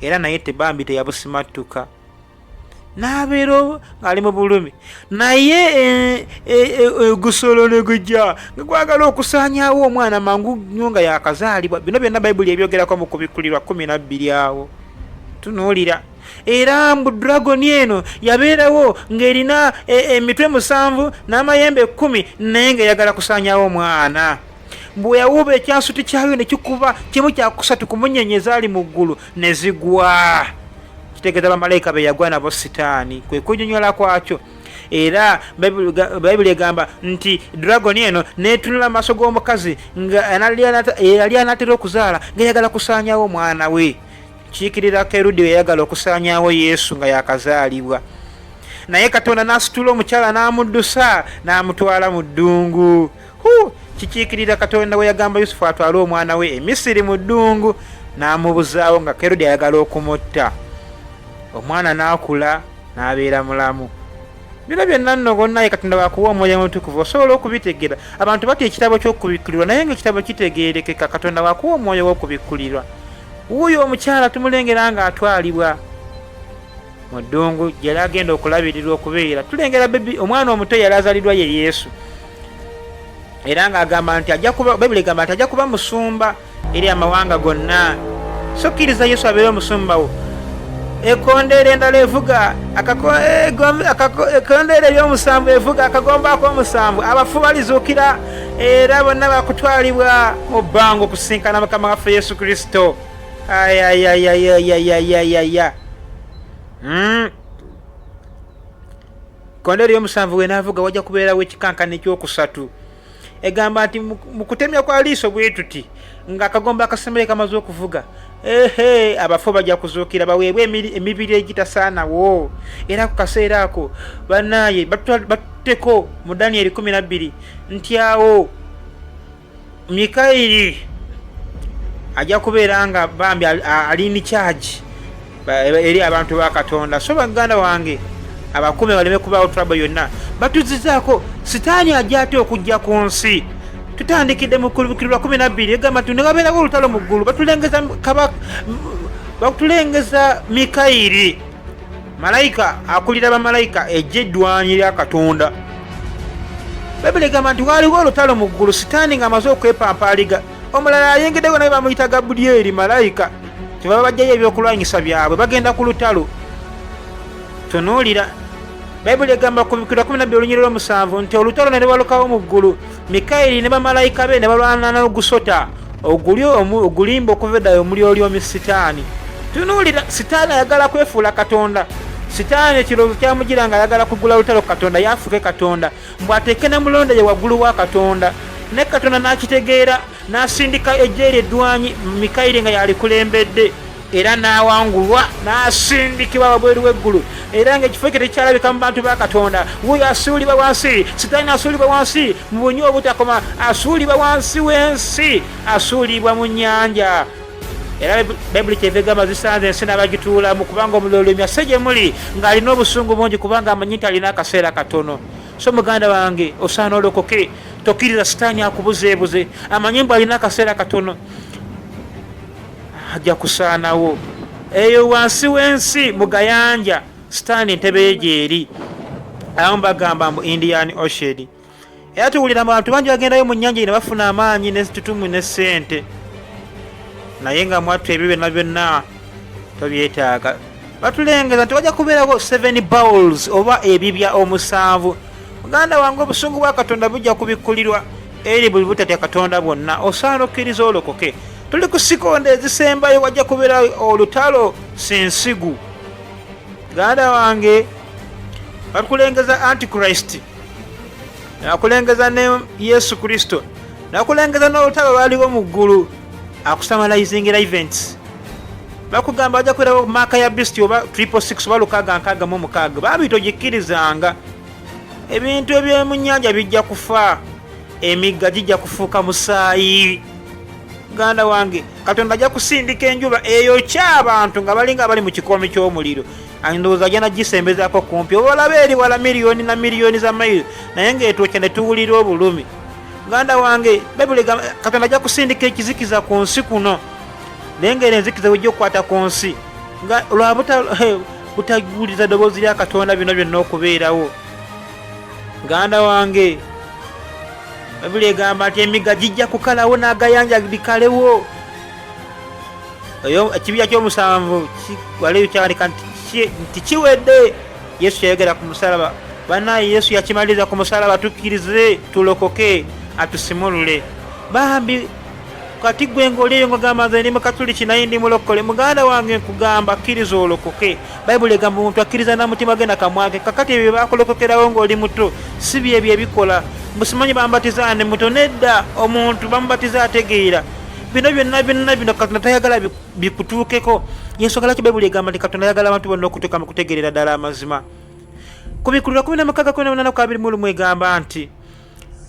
era naye tebambi teyabusimattuka. N'abeera ng'ali mu bulumi, naye gusolo ne gujja nga gwagala okusaanyaawo omwana mangu nnyo nga yakazaalibwa. Bino byonna Bayibuli ebyogerako mu Kubikkulirwa 12 awo. Tunuulira. Era mbu dragoni eno yabeerawo ng'erina emitwe 7 n'amayembe 10 naye ng'eyagala kusaanyaawo omwana. Bwe yawuuba ekyansuti kyayo ne kikuba kimu kyakusatu ku munyenye ezaali mu ggulu ne zigwa. Kitegeeza bamalayika be yagwa nabo Sitaani, kwe kunyonyola kwakyo. Era Bayibuli egamba nti dragoni eno n'etunula amaaso g'omukazi yali anaatera okuzaala ng'eyagala kusaanyaawo omwana we. Kiikirira Kerudi we yayagala okusaanyaawo Yesu nga yakazaalibwa. Naye Katonda n'asitula omukyala n'amuddusa n'amutwala mu ddungu. Kikiikirira Katonda we yagamba Yusufu atwale omwana we e Misiri mu ddungu, n'amubuzaawo nga Kerudi ayagala okumutta. Omwana n'akula n'abeera mulamu. Bino byonna nno gonna ye Katonda wakuwa Omwoyo Omutukuvu osobola okubitegera. Abantu batya ekitabo ky'okubikkulirwa naye ng'ekitabo kitegeerekeka. Katonda wakuwa Omwoyo w'okubikkulirwa. Wuuyo omukyala tumulengera ng'atwalibwa mu ddungu gye agenda okulabirirwa okubeera. Tulengera omwana omuto yali azaalirwa ye Yesu, era ng'agamba nti Bayibuli egamba nti ajja kuba musumba eri amawanga gonna. So kkiriza Yesu abeere omusumba wo. Ekkondeere endala evuga ekkondeere ery'omusanvu evuga akagombo ak'omusanvu. Abafu balizuukira era bonna bakutwalibwa mu bbanga okusinkana Mukama waffe Yesu Kristo. Ekkondeere ery'omusanvu we naavuga wajja kubeerawo ekikankana ekyokusatu. Egamba nti mu kutemya kwa liiso bwe tuti ng'akagombo akasemere kamaze okuvuga, abafu bajja kuzuukira baweebwe emibiri egitasaanawo. Era ku kaseera ako bannaaye batutteko mu Danyeri 12 nti awo Mikayiri ajja kubeera nga bambi ali in charge eri abantu ba Katonda. So baganda wange abakume baleme kubaawo trouble yonna. Batuzizaako Sitaani ajja ate okujja ku nsi. Tutandikidde mu Kubikkulirwa 12 egamba nti ne wabeerawo olutalo mu ggulu. Batulengeza Mikayiri, malayika akulira bamalayika ejja eddwanyi lya Katonda. Bayibuli egamba nti waaliwo olutalo mu ggulu, Sitaani ng'amaze okwepampaaliga. Omulala ayengeddewo naye bamuyita Gabulyeri malayika. Tebaba bajjayo ebyokulwanyisa byabwe, bagenda ku lutalo. Tunuulira. Bayibuli egamba ku Kubikkulirwa 12:7 nti olutalo ne lwalukawo mu ggulu, Mikayiri ne bamalayika be ne balwana n'ogusota ogulimba okuva eddayo omulyolyomi Sitaani. Tunuulira, Sitaani ayagala kwefuula Katonda. Sitaani ekirowoozo kyamugira nga ayagala kugula lutalo Katonda yafuke Katonda, mbw ateeke ne mulonda ye waggulu wa Katonda. Ne Katonda n'akitegeera n'asindika ejja ery'eddwanyi Mikayiri nga yalikulembedde, era n'awangulwa n'asindikibwa wabweru w'eggulu. Era ng'ekifo kye tekyalabika mu bantu ba Katonda. Wuuyo asuulibwa wansi, Sitaani asuulibwa wansi mu bunnya obutakoma, asuulibwa wansi w'ensi, asuulibwa mu nnyanja. Era Bayibuli kyeva egamba zisanze ensi n'abagituulamu, kubanga omuloloomi asse gye muli ng'alina obusungu bungi, kubanga amanyi nti alina akaseera katono. So muganda wange osaana olokoke, tokkiriza Sitaani akubuzeebuze. Amanyi mbu alina akaseera katono, ajja kusaanawo. Eyo wansi w'ensi mu gayanja Sitaani entebe ye gyeri. Abamu bagamba mbu Indian Ocean. Era tuwulira mu bantu bangi bagendayo mu nnyanja ne bafuna amaanyi n'esitutumu ne ssente, naye nga mwattu ebyo byonna byonna tobyetaaga. Batulengeza nti wajja kubeerawo 7 bowls oba ebibya 7. Muganda wange obusungu bwa Katonda bujja kubikkulirwa eri buli butatya Katonda bwonna. Osaana okkiriza olokoke. Tuli ku sikonde ezisembayo wajja kubeera olutalo sinsigu. Muganda wange bakulengeza Antichrist, nakulengeza ne Yesu Kristo, nakulengeza n'olutalo lwaliwo mu ggulu. akusamalizing events bakugamba bajja kwera maka ya beast oba 666 oba lukaga nkaga mu mukaga babi tojikirizanga ebintu ebyemu nnyanja bijja kufa emigga gijja kufuuka musaayi muganda wange katonda ajja kusindika enjuba eyo ky'abantu nga balinga bali mu kikomi ky'omuliro ndowooza ajja nagisembezaako kumpi oba olaba eri wala miliyoni na miliyoni za mayiro naye ng'etwokya ne tuwulira obulumi muganda wange bayibuli katonda ajja kusindika ekizikiza ku nsi kuno naye ng'era enzikiza wejja okukwata ku nsi nga lwa butaguliza ddoboozi lya katonda bino byonna okubeerawo muganda wange bayibuli egamba nti emigga gijja kukalawo n'agayanja bikalewo eyo ekibya ky'omusanvu waleyo kyawandika nti kiwedde yesu yayogera ku musalaba banaye yesu yakimaliriza ku musalaba tukkirize tulokoke atusimulule bambi kati gwe ng'olieyo ng'ogamba nze ndi mukatuliki naye ndi mulokole muganda wange nkugamba kkiriza olokoke bayibuli egamba omuntu akkiriza namutima ge nakamwake kakati ebyo bakulokokerawo ng'oli muto si byebyo ebikola musimanyi bambatiza ne muto nedda omuntu bamubatiza ategeera bino byonna bino katonda tayagala bikutuukeko yensonga lwaki bayibuli egamba nti katonda ayagala abantu bonna okutuuka mu kutegeerera ddala amazima ku bikulula 16:28 egamba nti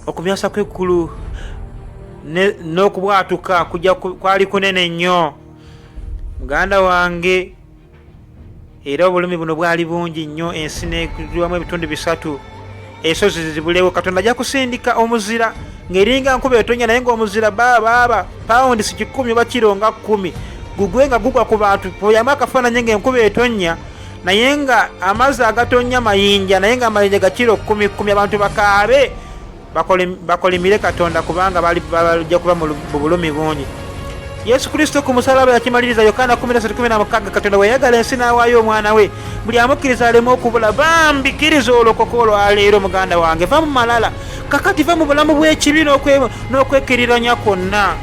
okumyasa kw'eggulu n'okubwatuka kujja kwali kunene nnyo muganda wange era obulumi buno bwali bungi nnyo ensi negulwamu ebitundu 3 ensozi zibulewo katonda ajja kusindika omuzira ng'eringa nkuba etonya naye ng'omuzira baaba pawundi si 10 oba kiro nga 10 gugwe nga gugwa ku bantu poyamu akafaananyi ng'enkuba etonya naye nga amazzi agatonya mayinja naye nga amayinja ga kiro 10 abantu bakaabe bakolimire katonda kubanga bajja kuba mu bulumi bungi yesu kristo ku musalaba yakimaliriza yokaana 13:16 katonda weyagala ensi n'awaayo omwana we buli amukkiriza aleme okubula bambi kkiriza olokoka olwaleero muganda wange va mu malala kakati va mu bulamu bw'ekibi n'okwekiriranya kwonna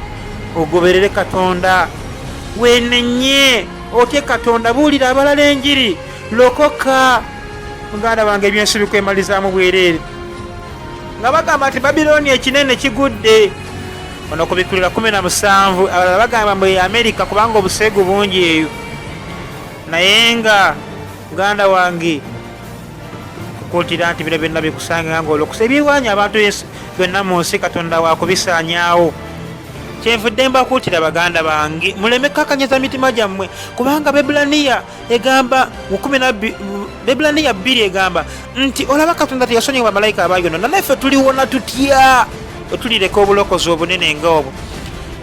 ogoberere katonda wenenye otye katonda buulira abalala enjiri lokoka muganda wange ebyensi bikwemalizaamu bwereere nga bagamba nti babilooni ekinene kigudde ono kubikulira 17 abalala bagamba mwe Amerika kubanga obuseegu bungi eyo naye nga muganda wange kukuutira nti bino byonna bikusanga nga olokusa ebyewanya abantu byonna mu nsi katonda wakubisaanyaawo kyenvudde mbakuutira baganda bange muleme kakanyaza mitima gyammwe kubanga Bebulaniya egamba Bebulaniya 2 egamba nti olaba katonda teyasonyiwa bamalayika abaayonona naffe tuliwona tutya otulireka obulokozi obunene ngaobwo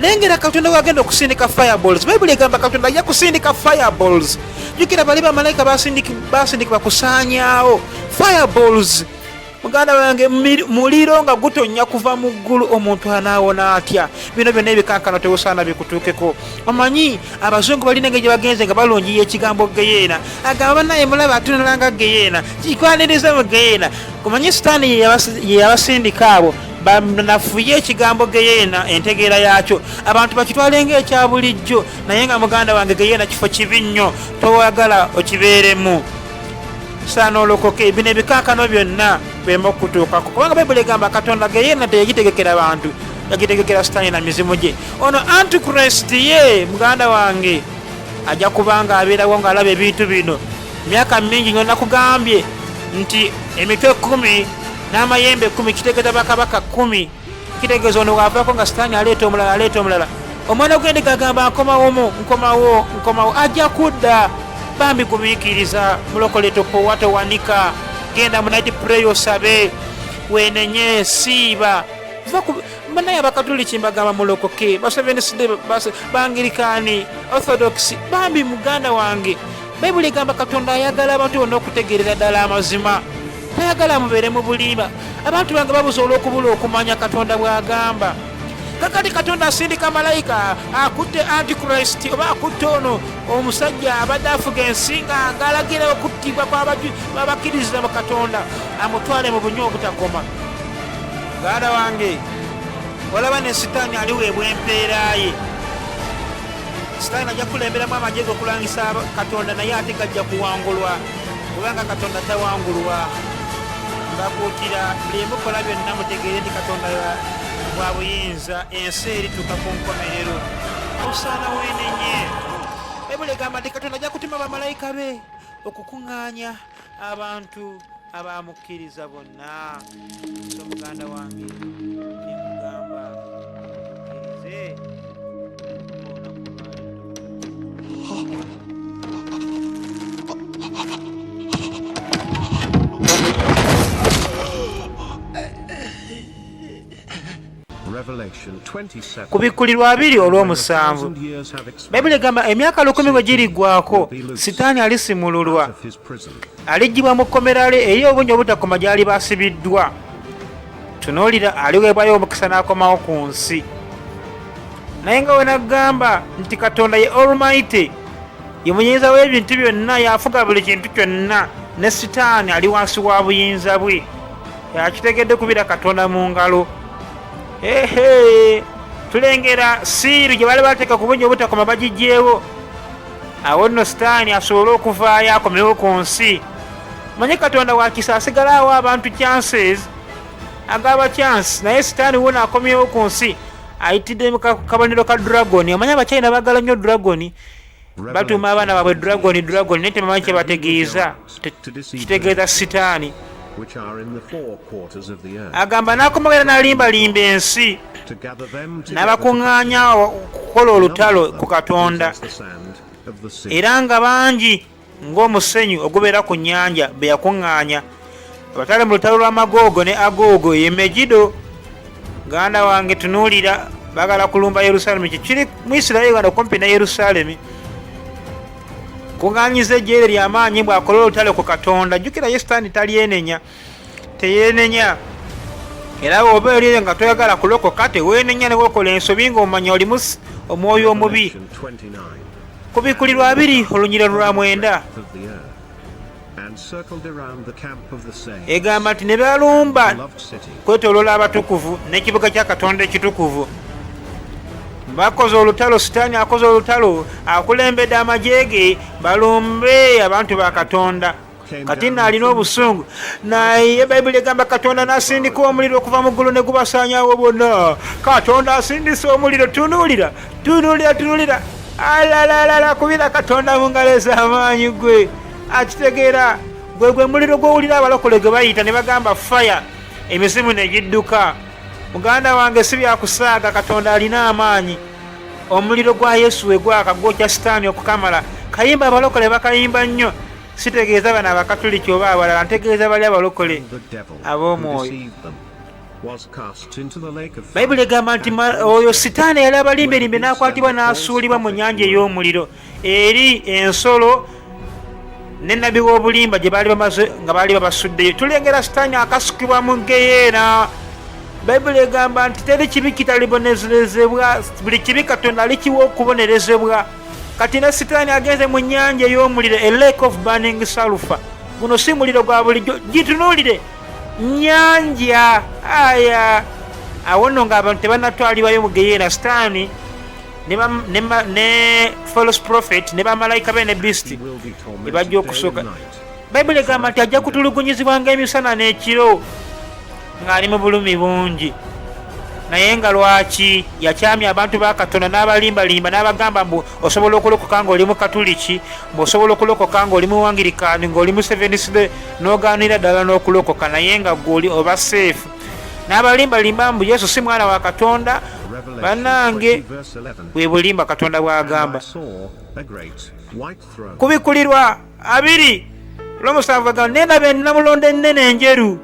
lengera katonda wagenda okusindika fireballs bayibuli egamba katonda ajja kusindika fireballs jukira bali bamalayika basindikibwa kusaanyaawo fireballs muganda wange muliro nga gutonya kuva mu ggulu omuntu anaawona atya bino byonna ebikankano tebusaana bikutuukeko omanyi abazungu balina engeri gye bagenze nga balongiya ekigambo geyeena agamba banaye mulaba atunula nga geyeena kikwaniriza mu geyeena omanyi sitaani ye yabasindika abo banafuye ekigambo geyeena entegeera yaakyo abantu bakitwale ng'ekya bulijjo naye nga muganda wange geyeena kifo kibi nnyo toyagala okibeeremu saana olokoke bino ebikankano byonna bireme okutuukako kubanga bayibuli egamba katonda geyeena teyagitegekera bantu yagitegekera sitaani na mizimu gye ono antichrist ye muganda wange ajja kubanga abeerawo ng'alaba ebintu bino myaka mingi nnyo nakugambye nti emitwe 10 n'amayembe 10 kitegeeza bakabaka 10 kitegeeza ono waavaako nga sitaani aleeta omulala omwana gw'endiga agamba nkomawo ajja kudda bambi gumiikiriza mulokole topowa towanika genda mu night pray osabe wenenye siiba banaye abakatuliki mbagamba mulokoke baseventh-day bangirikaani orthodox bambi muganda wange bayibuli egamba katonda ayagala abantu bonna okutegeerera ddala amazima tayagala mubeere mu bulimba abantu bange babuza olw'okubula okumanya katonda bw'agamba kakati katonda asindika malayika akutte antichrist oba akutte ono omusajja abadde afuga ensi ng'alagira okuttibwa kw'abakkiririza mu katonda amutwale mu bunywa obutakoma muganda wange olaba ne sitaani aliweebwa empeera ye sitaani ajja kulemberamu amagye okulwanyisa katonda naye ate gajja kuwangulwa kubanga katonda tawangulwa mbakuutira buli emukola byonna mutegeere nti katonda bwa buyinza ensi erituuka ku nkomerero osaana weenenye. Bayibuli egamba nti Katonda ajja kutuma bamalayika be okukuŋŋaanya abantu abamukkiriza bonna. So muganda wange nemugamba mukkirize ku Bikkulirwa 2:7 Bayibuli egamba emyaka 1000 bwe girigwako Sitaani alisimululwa, aliggyibwa mu kkomera lye eri obungi obutakoma gyali basibiddwa. Tunuulira aliweebwayo omukisa n'akomawo ku nsi. Naye nga we nagamba nti Katonda ye Almighty, ye munyiiza w'ebintu byonna, yafuga buli kintu kyonna, ne Sitaani ali wansi wa buyinza bwe. Yakitegedde kubira Katonda mu ngalo. Tulengera siiru gye bali bateeka ku bungi obutakoma bagijjeewo. Awo nno Sitaani asobole okuvaayo akomewo ku nsi. Manye Katonda wakisa asigalawo abantu chances, agaba chance, naye Sitaani wona akomyewo ku nsi ayitidde mu kabonero ka Dragon. Amanye Abachina bagala nnyo Dragon, batuuma abaana baabwe Dragon, naye tebamanyi kye bategeeza. Kitegeeza Sitaani. Agamba n'akomagana n'alimbalimba ensi n'abakuŋŋaanya okukola olutalo ku Katonda, era nga bangi ng'omusenyu ogubeera ku nnyanja be yakuŋŋaanya. Abatale mu lutalo lwa Magogo ne Agogo ye Megido. Ganda wange tunuulira, bagala kulumba Yerusaalemi. Kiri mu Isirayiri wano kumpi ne Yerusaalemi. Kuŋŋaanyiza ejjeere ly'amaanyi bw'akola olutalo ku Katonda. Jjukira Sitaani talyenenya, teyenenya. Era oba eriyo nga toyagala kulokoka teweenenya ne weekola ensobi ng'omanya olimu omwoyo omubi. Ku Bikkulirwa 2:9 egamba nti ne balumba kwetooloola abatukuvu n'ekibuga kya Katonda ekitukuvu. Bakoze olutalo, Sitaani akoze olutalo, akulembedde amagye ge balumbe abantu ba Katonda. Kati nno alina obusungu, naye Bayibuli egamba Katonda n'asindika omuliro okuva mu ggulu ne gubasaanyaawo bonna. Katonda asindise omuliro. Tunuulira alalala kubira Katonda mu ngalo ez'amaanyi gwe. Akitegeera gwe muliro gw'owulira abalokole gwe bayita ne bagamba fire, emisimu ne gidduka. Muganda wange si byakusaaga, Katonda alina amaanyi. Omuliro gwa Yesu we gwaka gwokya Sitaani okukamala. Kayimba abalokole bakayimba nnyo. Sitegeeza bano Abakatuliki oba abalala, ntegeeza bali abalokole ab'omwoyo. Bayibuli egamba nti oyo Sitaani yali abalimbelimbe n'akwatibwa n'asuulibwa mu nnyanja ey'omuliro eri ensolo ne nnabbi w'obulimba gye baali bamaze nga baali babasuddeyo. Tulengera Sitaani akasukibwa mu Geyeena. Bayibuli egamba nti teri kibi kitalibonerezebwa, buli kibi Katonda alikiwa okubonerezebwa. Kati ne Sitaani agenze mu nnyanja ey'omuliro, a lake of burning sulfur. Guno si muliro gwa bulijjo, gitunuulire nnyanja. Awo nno ng'abantu tebannatwalibwayo mu Geyeena. Sitaani ne false prophet ne bamalayika be ne beast ne bajja okusooka. Bayibuli egamba nti ajja kutulugunyizibwa ng'emisana n'ekiro, ng'ali mu bulumi bungi. Naye nga lwaki yakyamya abantu ba Katonda n'abalimbalimba n'abagamba mbu osobola okulokoka ng'oli mu Katuliki, osobola okulokoka ng'oli mu Wangirikaani, ng'oli mu Seventh Day, n'ogaanira ddala n'okulokoka, naye nga gw'oli oba seefu. N'abalimbalimba mbu Yesu si mwana wa Katonda. Bannange bwe bulimba Katonda bw'agamba. Ku Bikkulirwa 2:7 agamba nendaba ennamulonde ennene enjeru.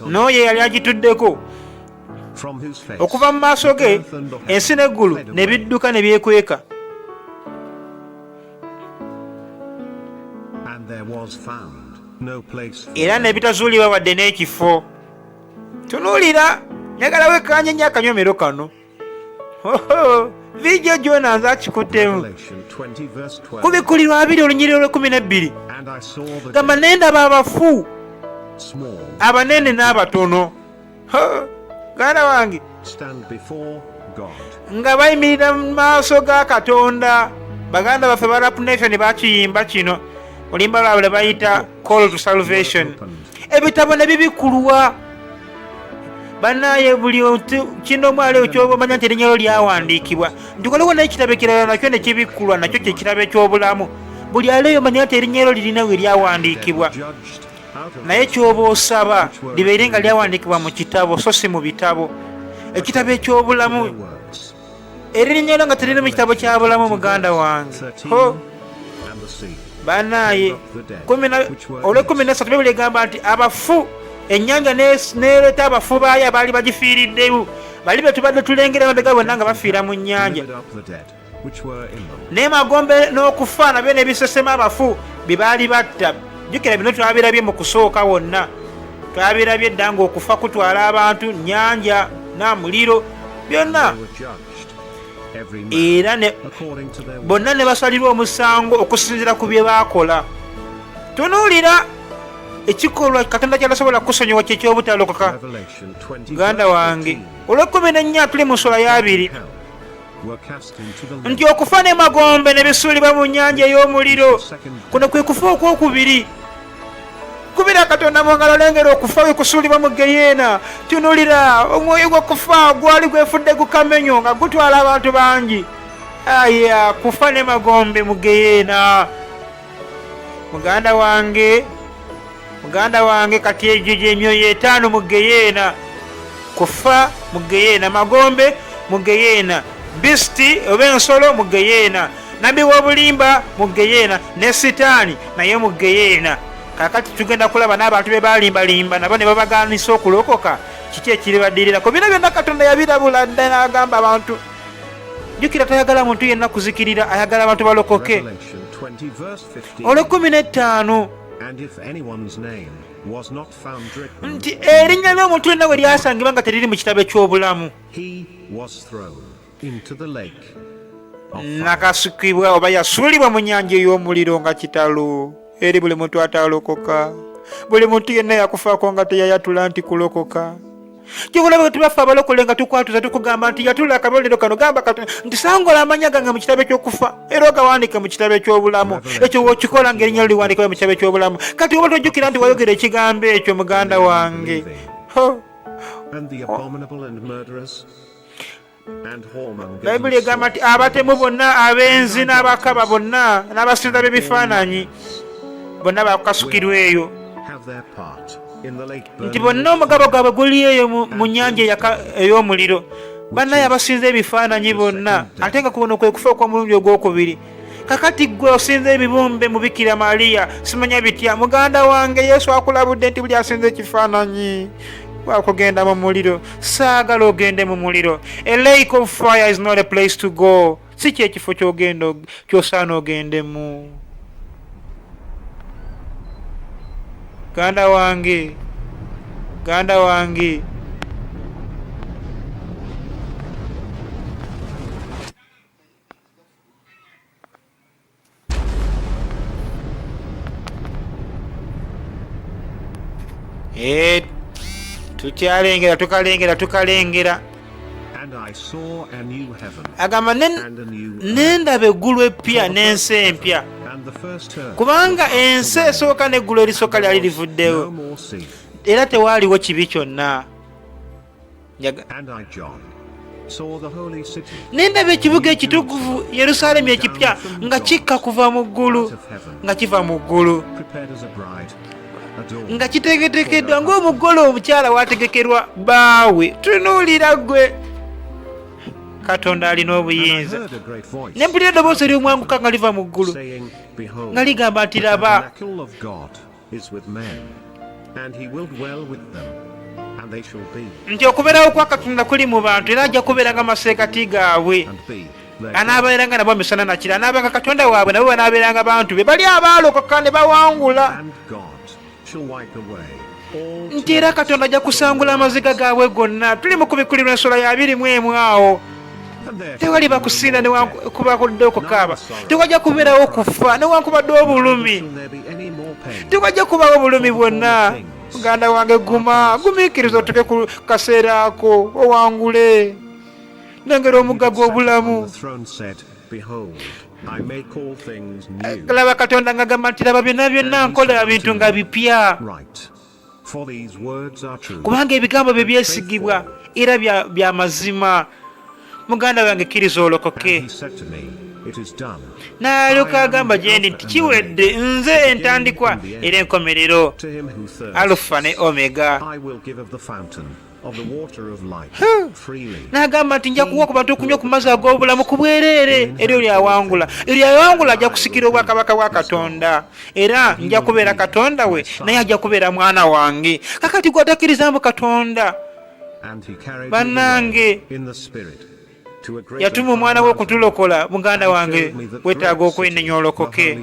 N'oyo yali agituddeko. Okuva mu maaso ge ensi n'eggulu ne bidduka ne byekweka. Era ne bitazuulibwa wadde n'ekifo. Tunuulira, njagala wekkaanye nnyo akanyomero kano. Vijjo Jona nze akikuttemu. Ku Bikkulirwa 2:12 gamba nendaba abafu, abanene n'abatono. Ganda wange nga bayimirira mu maaso ga Katonda. Baganda baffe ba Rap Nation bakiyimba kino, olimba lwabwe bayita Call to Salvation. Ebitabo ne bibikkulwa. banaye buli kino omwaleero kyoba omanya nti erinnya lyo lyawandiikibwa nti waliwo n'ekitabo ekirala nakyo ne kibikkulwa nakyo kyekitabo eky'obulamu buli aleeyo omanya nti erinnya lyo lirina we lyawandiikibwa naye kyoba osaba libeere nga lyawandiikibwa mu kitabo so si mu bitabo ekitabo eky'obulamu erinnya lyo nga teriri mu kitabo kya bulamu muganda wange banaye olw'13 bibuli egamba nti abafu ennyanja nereeta abafu baayo abaali bagifiiriddewo bali be tubadde tulengera mabega bonna nga bafiira mu nnyanja naye magombe n'okufa nabyo nebisesema abafu bye baali batta jjukira bino twabirabye mu kusooka wonna twabirabye dda ng'okufa kutwala abantu nnyanja n'amuliro byonna era bonna ne basalirwa omusango okusinziira ku bye baakola tunuulira ekikolwa katonda kyalasobola kusonyiwa kyekyobutalokoka muganda wange olw'14 tuli mu nsula ya 2 nti okufa ne magombe ne bisuulibwa mu nnyanja ey'omuliro kuno kwe kufa okwokubiri kubira katonda mwanga lolengera okufa we kusuulibwa mu geyeena tunulira omwoyo gw'okufa gwali gwefudde gukamenyo nga gutwala abantu bangi aya kufa ne magombe mu geyeena muganda wange kati egyo gy'emyoyo 5 mu geyeena kufa mu geyeena magombe mu geyeena bisiti oba ensolo mu geyeena nabbi w'obulimba mu geyeena ne sitaani naye mu geyeena kakati tugenda kulaba n'abantu be balimbalimba nabo ne babaganisa okulokoka kiki ekiribaddirirako bino byonna katonda yabirabula dda n'agamba abantu jjukira tayagala muntu yenna kuzikirira ayagala abantu balokoke olw'15 nti erinnya ly'omuntu yenna we lyasangibwa nga teriri mu kitabo eky'obulamu nakasukibwa oba yasuulibwa mu nnyanja ey'omuliro nga kitalo eri buli muntu atalokoka buli muntu yenna yakufaako nga teyayatula nti kulokoka kyobulabe tubaffe abalokole nga tukwatuza tukugamba nti yatula akabolero kano gamba nti sangola amanya gange mu kitabo ekyokufa era ogawandiike mu kitabo eky'obulamu ekyo wookikola ng'erinnya lo liwandiikibwa mu kitabo eky'obulamu kati oba tojjukira nti wayogera ekigambo ekyo muganda wange bayibuli egamba nti abatemu bonna abenzi n'abakaba bonna n'abasinza b'ebifaananyi bonna bakasukirwa eyo nti bonna omugabo gwabwe guli eyo mu nnyanja ey'omuliro bannaye abasinza ebifaananyi bonna ate nga kubono kwe kufa okw'omulundi ogwokubiri kakati gwe osinza ebibumbe mu bikira Mariya simanya bitya muganda wange Yesu akulabudde nti buli asinza ekifaananyi wakugenda mu muliro saagala ogende mu muliro. A lake of fire is not a place to go. Si kyekifo kyosaana ogendemu. Ganda wange tukalengera agamba nendaba eggulu eppya n'ensi empya kubanga ensi esooka n'eggulu erisooka lyali livuddewo era tewaaliwo kibi kyonna. Nendaba ekibuga ekitukuvu Yerusaalemi ekipya nga kikka kuva mu ggulu, nga kiva mu ggulu, nga kitegekeddwa ng'omugole omukyala waategekerwa bbaawe. Tunuulira ggwe Katonda alina obuyinza. Ne mpulira eddoboozi ery'omwanguka nga liva mu ggulu nga ligamba nti laba nti okubeerawo kwa Katonda kuli mu bantu era ajja kubeera nga maseekati gaabwe, anaabeeranga nabo misana nakira, anaabanga Katonda waabwe nabo banaabeeranga bantu be bali abaalokoka ne bawangula, nti era Katonda ajja kusangula amaziga gaabwe gonna. Tuli mu kubikulirwa ensolo ya 21 awo. Tewali bakusinda newankubadde okukaaba, tewajja kubeerawo kufa newankubadde obulumi, tewajja kubawo obulumi bwonna. Muganda wange gumiikiriza otuke ku kaseera ako owangule nengera omugga gw'obulamu. Laba Katonda ng'agamba nti laba byonna byonna nkola bintu nga bipya. For these words are true. Kubanga ebigambo bye byesigibwa era bya mazima. Muganda wange kkiriza olokoke. And he said to me, It is done. N'alyoka agamba gye ndi nti kiwedde, nze entandikwa era enkomerero, To him who thirsts, Alufa ne Omega. I will give of the fountain of the water of life freely. N'agamba nti nja kuwa ku bantu okunywa ku mazzi ag'obulamu ku bwereere, era oli awangula. Oli awangula ajja kusikira obwakabaka bwa Katonda, era nja kubeera Katonda we, naye ajja kubeera mwana wange. Kakati gwe atakkirizamu Katonda, And he carried me bannange, away in the spirit to a great yatuma omwana we okutulokola. Muganda wange, weetaaga okwenenya olokoke.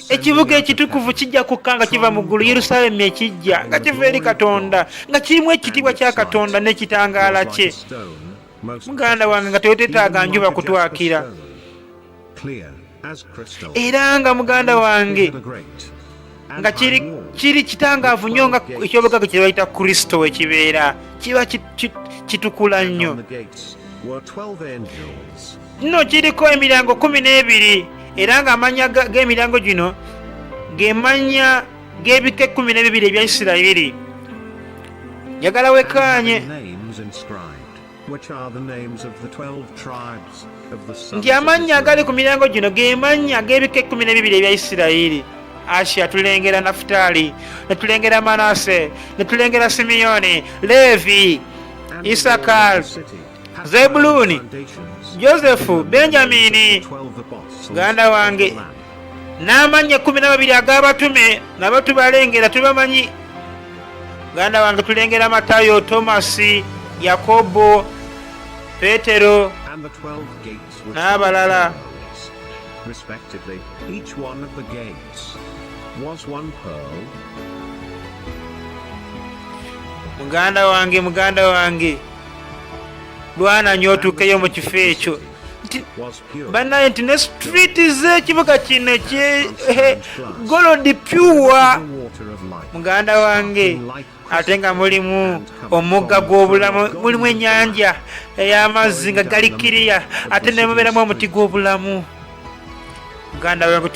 Ekibuga ekitukuvu kijja kukka nga kiva mu ggulu, Yerusaalemi ekijja nga kiva eri Katonda, nga kirimu ekitiibwa kya Katonda n'ekitangaala kye. Muganda wange, nga tewetetaaga njuba kutwakira, era nga muganda wange nga kiri kitangaavu nnyo nga ekyobugagga kye bayita Kristo wekibeera, kiba kitukula nnyo. Nno kiriko emiryango 12, era ng'amannya g'emiryango gino ge mannya g'ebika 12 ebya Isirayiri. Njagala wekkaanye nti amannya agali ku miryango gino ge mannya g'ebika 12 ebya Isirayiri. Asha tulengera Nafutaali, ne tulengera Manase, ne tulengera Simiyoni, Levi, Isakar, Zebuluni, Josefu, Benjamini. Muganda wange, n'amannya 12 ag'abatume nabo tubalengera, tubamanyi. Muganda wange, tulengera Matayo, Tomasi, Yakobo, Petero n'abalala. Respectively, each one of the gates was one pearl. Muganda wange, Bwana nnyo otuukeyo mu kifo ekyo. Bannaye nti ne streeti z'ekibuga kino golodi pure. Muganda wange, ate nga mulimu omugga gw'obulamu, mulimu ennyanja ey'amazzi nga gali kiriya, ate ne mubeeramu omuti gw'obulamu. Muganda wange,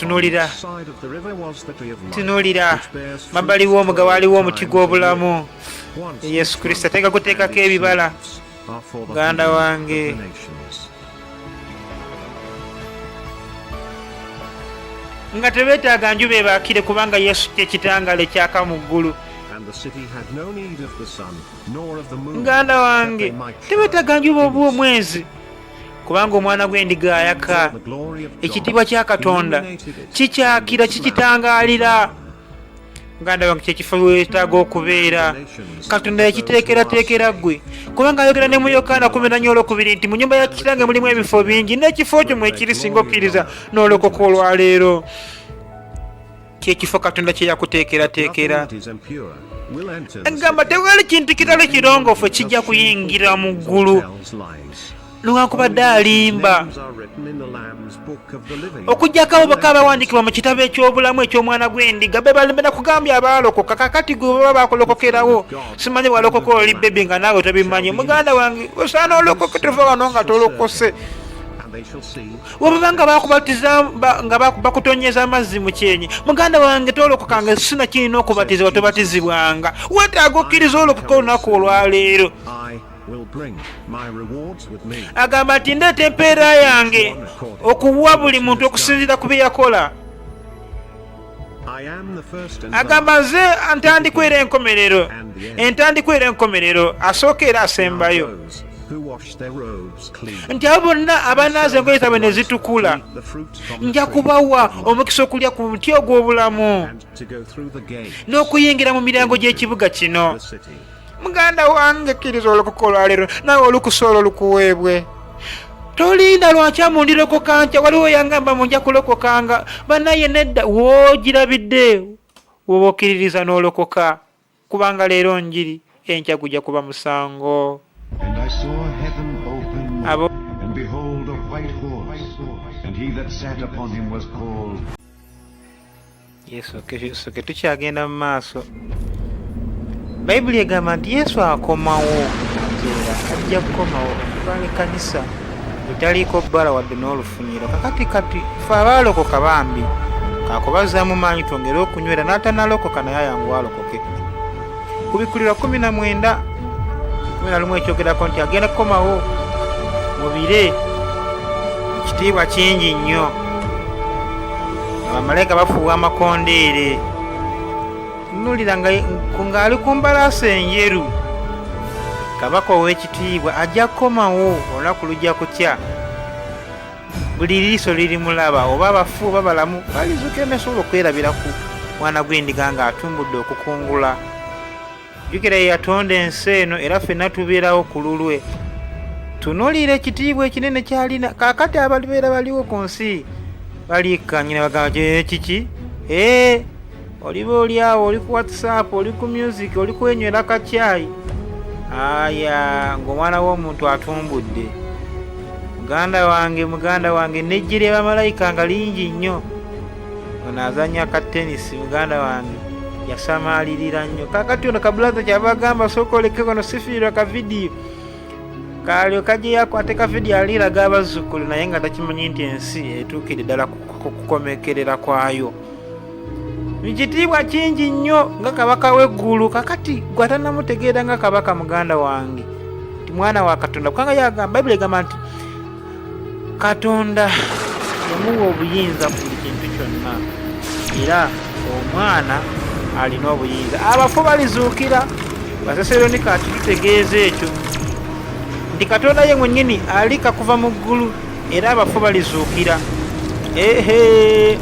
tunuulira, mabbali w'omugga waaliwo omuti gw'obulamu, Yesu Kristo ate nga guteekako ebibala. Muganda wange, nga tebeetaaga njuba ebaakire, kubanga Yesu ky'ekitangaala ekyaka mu ggulu. Muganda wange, tebeetaaga njuba oba omwezi, kubanga omwana gw'endiga ayaka. Ekitiibwa kya Katonda kikyakira, kikitangaalira. Muganda wange, kyekifo weetaaga okubeera. Katonda yakiteekerateekera ggwe, kubanga ayogera ne mu Yokaana 14:2 nti mu nnyumba ya kitange mulimu ebifo bingi, n'ekifo kyo mwekiri singa okkiriza n'olokoka olwaleero. Kyekifo Katonda kye yakuteekerateekera. Engamba tewali kintu kitali kirongoofu kijja kuyingira mu ggulu, newankubadde alimba. Okuggyako abo baka abawandiikibwa mu kitabo eky'obulamu eky'omwana gw'endiga, be balembera kugambya abaalokoka. Kakati gwe baba bakulokokerawo, simanyi walokoka oli bebe nga naawe tobimanyi. Muganda wange, osaana olokoke, tova wano nga tolokose. Webaba nga bakubatiza nga bakutonyeza amazzi mu kyenyi, muganda wange, tolokokanga sina kirina okubatizibwa, tobatizibwanga. Weetaaga okkiriza olokoka olunaku olwaleero. Agamba nti ndeeta empeera yange okuwa buli muntu okusinziira ku bye yakola. Agamba nze entandikwa era enkomerero, asooka era asembayo. Nti abo bonna abanaaza engoye zaabwe ne zitukula, nja kubawa omukisa okulya ku muti ogw'obulamu n'okuyingira mu miryango gy'ekibuga kino. Muganda wange, kkiriza olokoka olwaleero, naawe olukusoolo lukuweebwe. Tolinda lwakyamu ndirokoka nkya, waliwo yangamba mu nja kulokokanga. Bannaye nedda, woogirabidde woba okkiririza n'olokoka, kubanga leero njiri, enkya gujja kuba musango. And I saw heaven open, and behold a white horse, and he that sat upon him was called. Yesu tukyagenda mu maaso. Bayibuli egamba nti Yesu akomawo, ajja kukomawo okutwala ekkanisa etaliiko bbala wadde n'olufunyiro. Kakati ffe abaalokoka bambi, kaakubazaamu maanyi twongere okunywera, n'atanalokoka naye ayangu alokoke. kubikulirwa 19 11 ekyogerako nti agenda kukomawo mu bire ekitiibwa kingi nnyo abamalayika bafuuwa amakondeere nulira ng'ali ku mbalaasi enjeru kabaka ow'ekitiibwa ajja kukomawo olunaku lujja kutya buli liiso liri mulaba oba abafu oba balamu balizuukira nesobola okwerabira ku mwana gw'endiga ng'atumbudde okukungula jjukira ye yatonda ensi eno era ffenna tubeerawo ku lulwe tunuulira ekitiibwa ekinene kyalina kaakati ababeera baliwo ku nsi balikkanye ne bagamba kiki oliba oli awo oli ku whatsapp oli ku music oli kwenywera kakyayi aya ng'omwana w'omuntu atumbudde muganda wange nejje ly'abamalayika nga lingi nnyo ono azannya ka tenisi muganda wange yasamaalirira nnyo kakati ono kabulaza kyava agamba sooka oleke kono sifiirwa ka vidiyo kalyo kajje yakwate ka vidiyo aliraga abazzukulu naye nga takimanyi nti ensi etuukire ddala kukomekerera kwayo ekitiibwa kingi nnyo nga kabaka w'eggulu kakati gwatannamutegeera nga kabaka muganda wange ti mwana wa katonda kubanga yagamba bayibuli egamba nti katonda yamuwa obuyinza ku buli kintu kyonna era omwana alina obuyinza abafu balizuukira basesero kati tutegeeza ekyo nti katonda ye mwennyini alika kuva mu ggulu era abafu balizuukira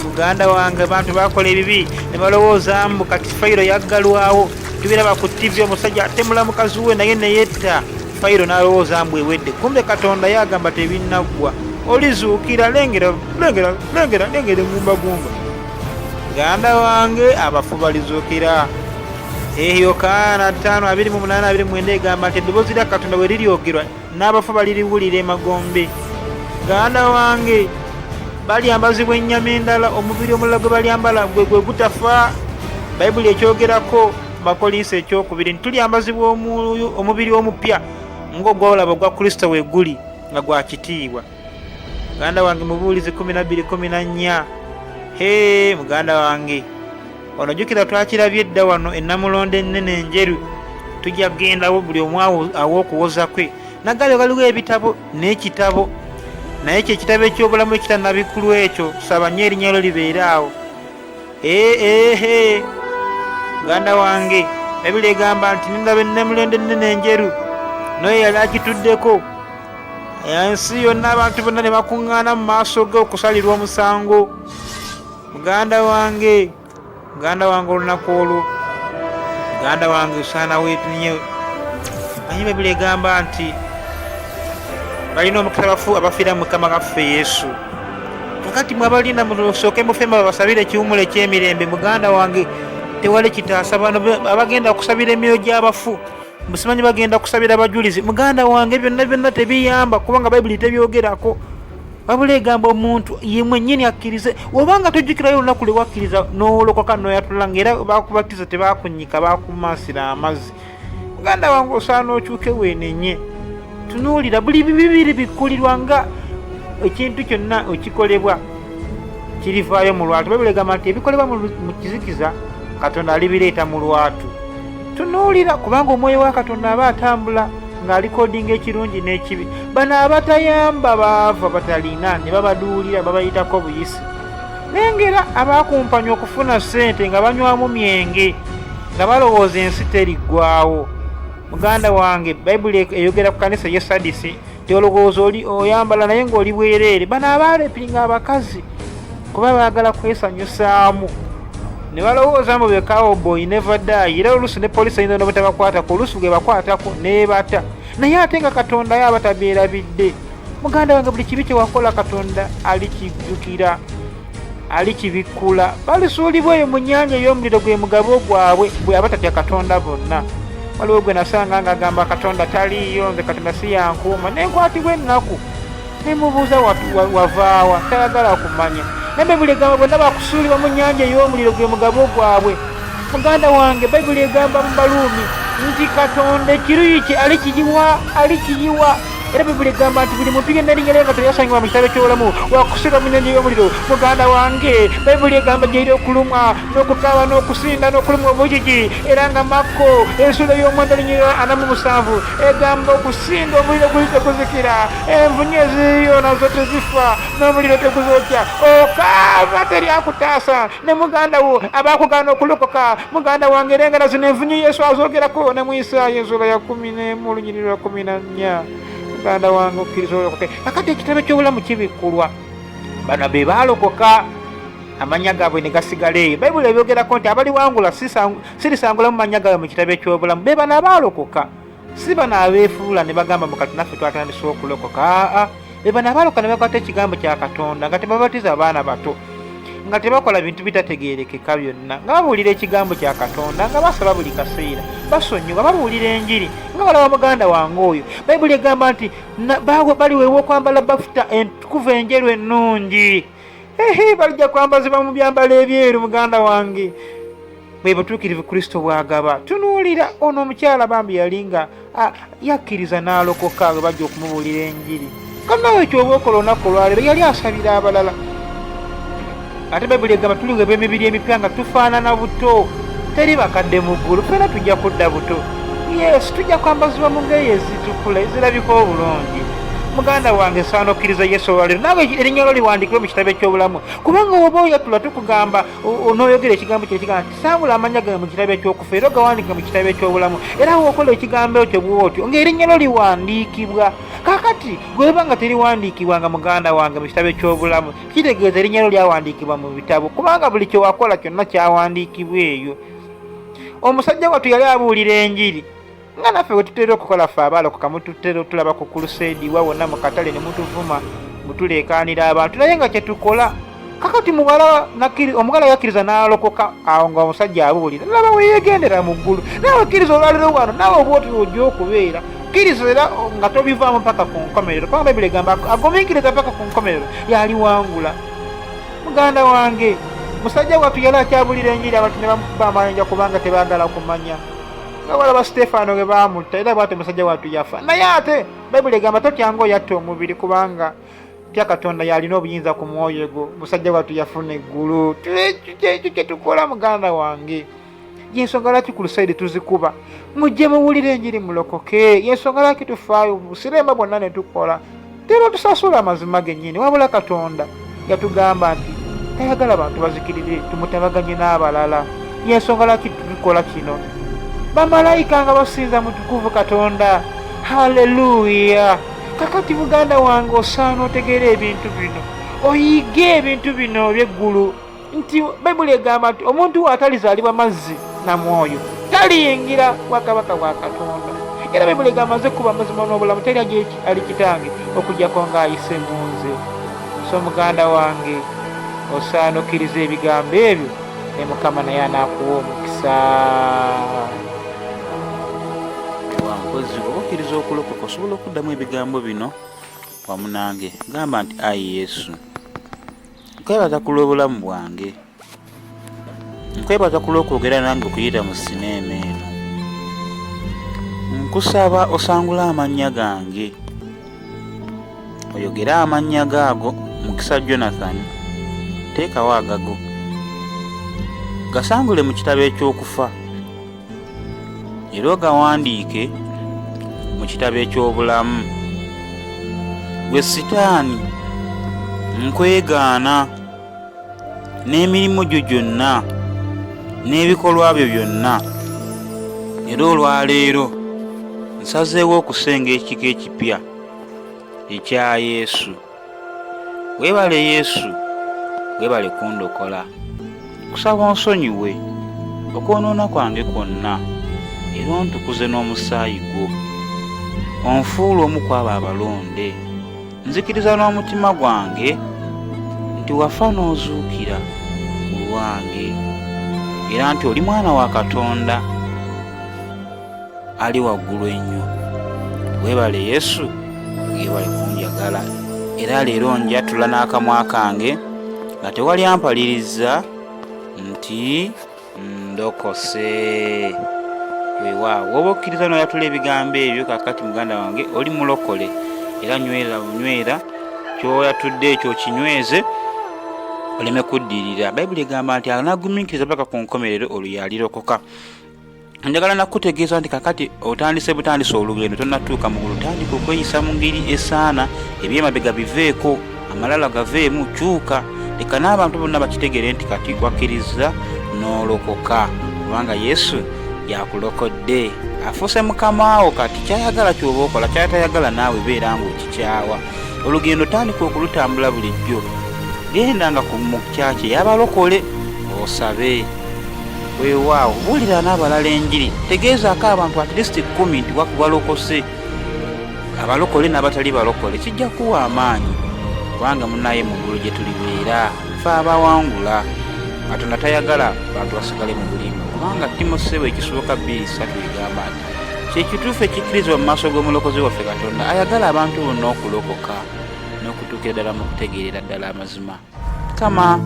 muganda wange bantu bakola ebibi ne balowooza mbu kati fayiro yaggalwawo tubiraba ku tv omusajja atemula mukazi we naye neyetta fayiro n'alowooza mbu ewedde kumbe katonda yagamba tebinnaggwa olizuukira lengera eŋŋumbagumba muganda wange abafu balizuukira Yokaana 5:28-29 egamba nti eddoboozi lya katonda bwe liryogerwa n'abafu baliriwulira emagombe muganda wange balyambazibwa ennyama endala omubiri omulala gwe balyambala gwe gutafa bayibuli ekyogerako bakolinsi ekyokubiri nitulyambazibwa omubiri omupya ng'ogwolaba gwa kristo we guli nga gwa kitiibwa muganda wange mubuulizi 12:14 muganda wange ono jjukira twakirabye edda wano ennamulondo ennene enjeru tujja kugendawo buli omu aw'okuwoza kwe nagali waliwo ebitabo n'ekitabo naye ekyo ekitabo ekyobulamu ekitannabikulu ekyo saba nnyo erinnya lyo libeere awo muganda wange bayibuli egamba nti nindaba ennamulondo ennene enjeru naye yali agituddeko ensi yonna abantu bonna ne bakuŋŋaana mu maaso ge okusalirwa omusango muganda wange olunaku olwo muganda wange osaana weetunye manyi bayibuli egamba nti balina omukisa bafu abafiira mu mukama gaffe yesu kakati mwabalinda musooke mufemba babasabire ekiwumulo ekyemirembe muganda wange tewali kitaasa bano abagenda okusabira emyoyo gy'abafu musimanyi bagenda kusabira abajulizi muganda wange byonna tebiyamba kubanga bayibuli tebyogerako wabula egamba omuntu ye mwennyini akkirize obanga tojjukirayo olunaku lwe wakkiriza n'owolokoka n'oyatulanga era bakubatiza tebakunnyika bakumansira amazzi muganda wange osaana okyuke weenenye tunuulira buli bibiri bikkulirwa nga ekintu kyonna ekikolebwa kirivaayo mu lwatu bayibuli egamba nti ebikolebwa mu kizikiza katonda alibireeta mu lwatu tunuulira kubanga omwoyo wa katonda aba atambula ng'alikodinga ekirungi n'ekibi bano abatayamba baava batalina ne babaduulira babayitako buyisi nengera abakumpanya okufuna ssente nga banywamu myenge nga balowooza ensi teriggwawo muganda wange bayibuli eyogera ku kanisa y'esadisi tyolowooza oli oyambala naye ng'oli bwereere bano abaalepinga abakazi kuba baagala kwesanyusaamu ne balowooza mbu bekawboyi never die era oluusi ne polisi ayinza n'obutabakwatako oluusi bwe bakwatako neebata naye ate nga katonda ye abatabeerabidde muganda wange buli kibi kyewakola katonda alikijjukira alikibikkula balisuulibwa eyo mu nnyanja ey'omuliro gwe mugabo gwabwe bwe abatatya katonda bonna waliwo gwe nasanga nga agamba katonda taliiyo nze katonda si yankuuma nenkwatibwa ennaku nemubuuza wavaawa tayagala kumanya nebbayibuli egamba bonna bakusuulibwa mu nnyanja ey'omuliro gwe mugabo gwabwe muganda wange bayibuli egamba mu baluumi nti katonda ekiruyi kye alikiyiwa era Bibuli egamba nti buli muntu yenna erinnya lye nga teyasangibwa mu kitabo eky'obulamu wakusibwa mu nnyonyi y'omuliro. Muganda wange, Bayibuli egamba gy'eri okulumwa n'okukaaba n'okusinda n'okulumwa obujiji, era nga Makko ensula y'omwenda linnya 47 egamba okusinda omuliro guli teguzikira, envunyu eziriyo nazo tezifa, n'omuliro teguzokya, okaaba teryakutaasa. Ne muganda wo abakugaana okulokoka, muganda wange erengana zino envunyu Yesu azoogerako ne mu Isaya ensula ya 11 olunyiriri lwa 14. Muganda wange okkiriza olokoke. Kakati ekitabo ky'obulamu kibikkulwa, bano be baalokoka amanya gaabwe ne gasigala eyo. Bayibuli ebyogerako nti abaliwangula sirisangulamu manya gaabwe mu kitabo eky'obulamu, be bano abaalokoka, si bano abeefuula ne bagamba mukati naffe twatandise okulokoka. Be bano abaalokoka ne bakwata ekigambo kya Katonda nga tebabatiza abaana bato, nga tebakola bintu bitategeerekeka byonna, nga babuulira ekigambo kya Katonda, nga basaba buli kaseera, basonyiwa, babuulira enjiri nga balaba muganda wange oyo. Bayibuli egamba nti baliweewa okwambala bafuta entukuvu enjeru ennungi. Balijja kwambazibwa mu byambalo ebyeru. Muganda wange, bwe butuukirivu Kristo bw'agaba. Tunuulira ono omukyala bambi yalinga yakkiriza n'alokoka bwe bajja okumubuulira enjiri. Kannawe ekyoba okola olunaku olwaleero yali asabira abalala. Ate Bayibuli egamba tuliweebwa emibiri emipya nga tufaanana buto, teri bakadde mu ggulu, fena tujja kudda buto. Yesu tujja kwambazibwa mu ngeyi ezitukula ezirabika obulungi. Muganda wange, saana okkiriza Yesu olwaleero, naawe erinnya lyo liwandiikibwe mu kitabo eky'obulamu, kubanga oba oyatula tukugamba onooyogera ekigambo kino ekigamba nti saabula amanya gawe mu kitabo eky'okufa era ogawandiika mu kitabo eky'obulamu, era wookola ekigambo ekyo bw'otyo ng'erinnya lyo liwandiikibwa. Kaakati gweba nga teriwandiikibwanga muganda wange mu kitabo eky'obulamu, kitegeeza erinnya lyo lyawandiikibwa mu bitabo, kubanga buli kye wakola kyonna kyawandiikibwa eyo. Omusajja wattu yali abuulira enjiri nga naffe bwe tutera okukola ffe abaalokoka, mututera otulaba ku kuluseedi wa wonna mu katale ne mutuvuma mutuleekaanira abantu, naye nga kye tukola. Kakati omugala yakkiriza n'alokoka, awo nga omusajja abuulira, laba weyegendera mu ggulu. Naawe kkiriza olwaleero wano, naawe oba otyo ojja okubeera. Kkiriza era nga tobivaamu paka ku nkomerero, kubanga Bayibuli egamba agumiikiriza paka ku nkomerero yaliwangula. Muganda wange, musajja wattu yali akyabulira enjiri, abantu ne bamukuba amayinja kubanga tebaagala kumanya. Nga walaba Sitefaano ge baamutta, era bw'atyo musajja wattu yafa. Naye ate Bayibuli egamba totyanga oyatta omubiri, kubanga tya Katonda yalina obuyinza ku mwoyo gwo. Musajja wattu yafuna eggulu. Ekyo kye tukola muganda wange. Yensonga lwaki ku lusaidi tuzikuba? Mujje muwulire enjiri mulokoke. Yensonga lwaki tufaayo busiremba bwonna ne tukola? Tera tusasula amazima gennyini, wabula Katonda yatugamba nti tayagala bantu bazikirire, tumutabaganye n'abalala. Yensonga lwaki tukola kino? Bamalayika nga basinza mutukuvu Katonda. Haleluya. Kakati muganda wange, osaana otegeera ebintu bino, oyige ebintu bino by'eggulu, nti Bayibuli egamba nti omuntu atalizaalibwa mazzi na mwoyo taliyingira bwakabaka bwa Katonda. Era Bayibuli egamba nze kuba mazima n'obulamu, teri ali kitange okugyako ng'ayise mu nze. So muganda wange, osaana okkiriza ebigambo ebyo, ne Mukama naye anaakuwa omukisa. Wankozi okkiriza okulokoka osobola okuddamu ebigambo bino wamu nange. Gamba nti ayi Yesu, nkwebaza ku lw'obulamu bwange, nkwebaza ku lw'okwogera nange okuyita mu sineema eno. Nkusaba osangula amannya gange, oyogere amannya gaago. Mukisa Jonathan, teekawo agago, gasangule mu kitabo eky'okufa era ogawandiike mu kitabo eky'obulamu. Gwe Sitaani, nkwegaana n'emirimu gyo gyonna n'ebikolwa byo byonna, era olwaleero nsazeewo okusenga ekika ekipya ekya Yesu. Weebale Yesu, weebale kundokola. Kusaba onsonyiwe okwonoona kwange kwonna, era ontukuze n'omusaayi gwo, onfuula omu ku abo abalonde. Nzikiriza n'omutima gwange nti wafa n'ozuukira ku lwange, era nti oli mwana wa Katonda ali waggulu ennyo. Weebale Yesu, weebale kunjagala. Era leero njatula n'akamwa kange nga tewali ampaliriza nti ndokose. Weewaawo, oba okkiriza n'oyatula ebigambo ebyo, kakati muganda wange oli mulokole. era nywera kyoyatudde ekyo kinyweze oleme kuddirira. Bayibuli egamba nti anagumiikiriza paka ku nkomerero olwo yalirokoka. Njagala nakutegeeza nti kakati otandise butandise olugendo tonnatuuka mu ggulu, tandika okweyisa mu ngeri esaana, ebyemabega biveeko, amalala gaveemu, kyuka. Leka n'abantu bonna bakitegere nti kati wakkiriza n'olokoka, kubanga Yesu yakulokodde, afuuse mukama wo. Kati kyayagala kyoba okola, kyatayagala naawe beera ng'okikyawa. Olugendo tandika okulutambula bulijjo, gendanga mu kyaki y'abalokole osabe. Weewaawo buulira n'abalala enjiri, tegeezaako abantu at least 10 nti walokose, abalokole n'abatali balokole. Kijja kuwa amaanyi, kubanga munaye mu ggulu gye tulibeera ffe abawangula. Katonda tayagala bantu basigale mu bulimba, kubanga Timoseewo ekisoboka 2:3 egamba nti kyekituufu ekikkirizibwa mu maaso g'omulokozi waffe Katonda, ayagala abantu bonna okulokoka n'okutuukira ddala mu kutegeerera ddala amazima. Kama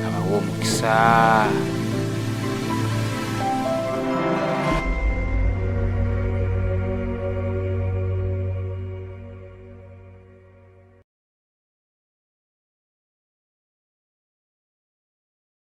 abawa omukisa.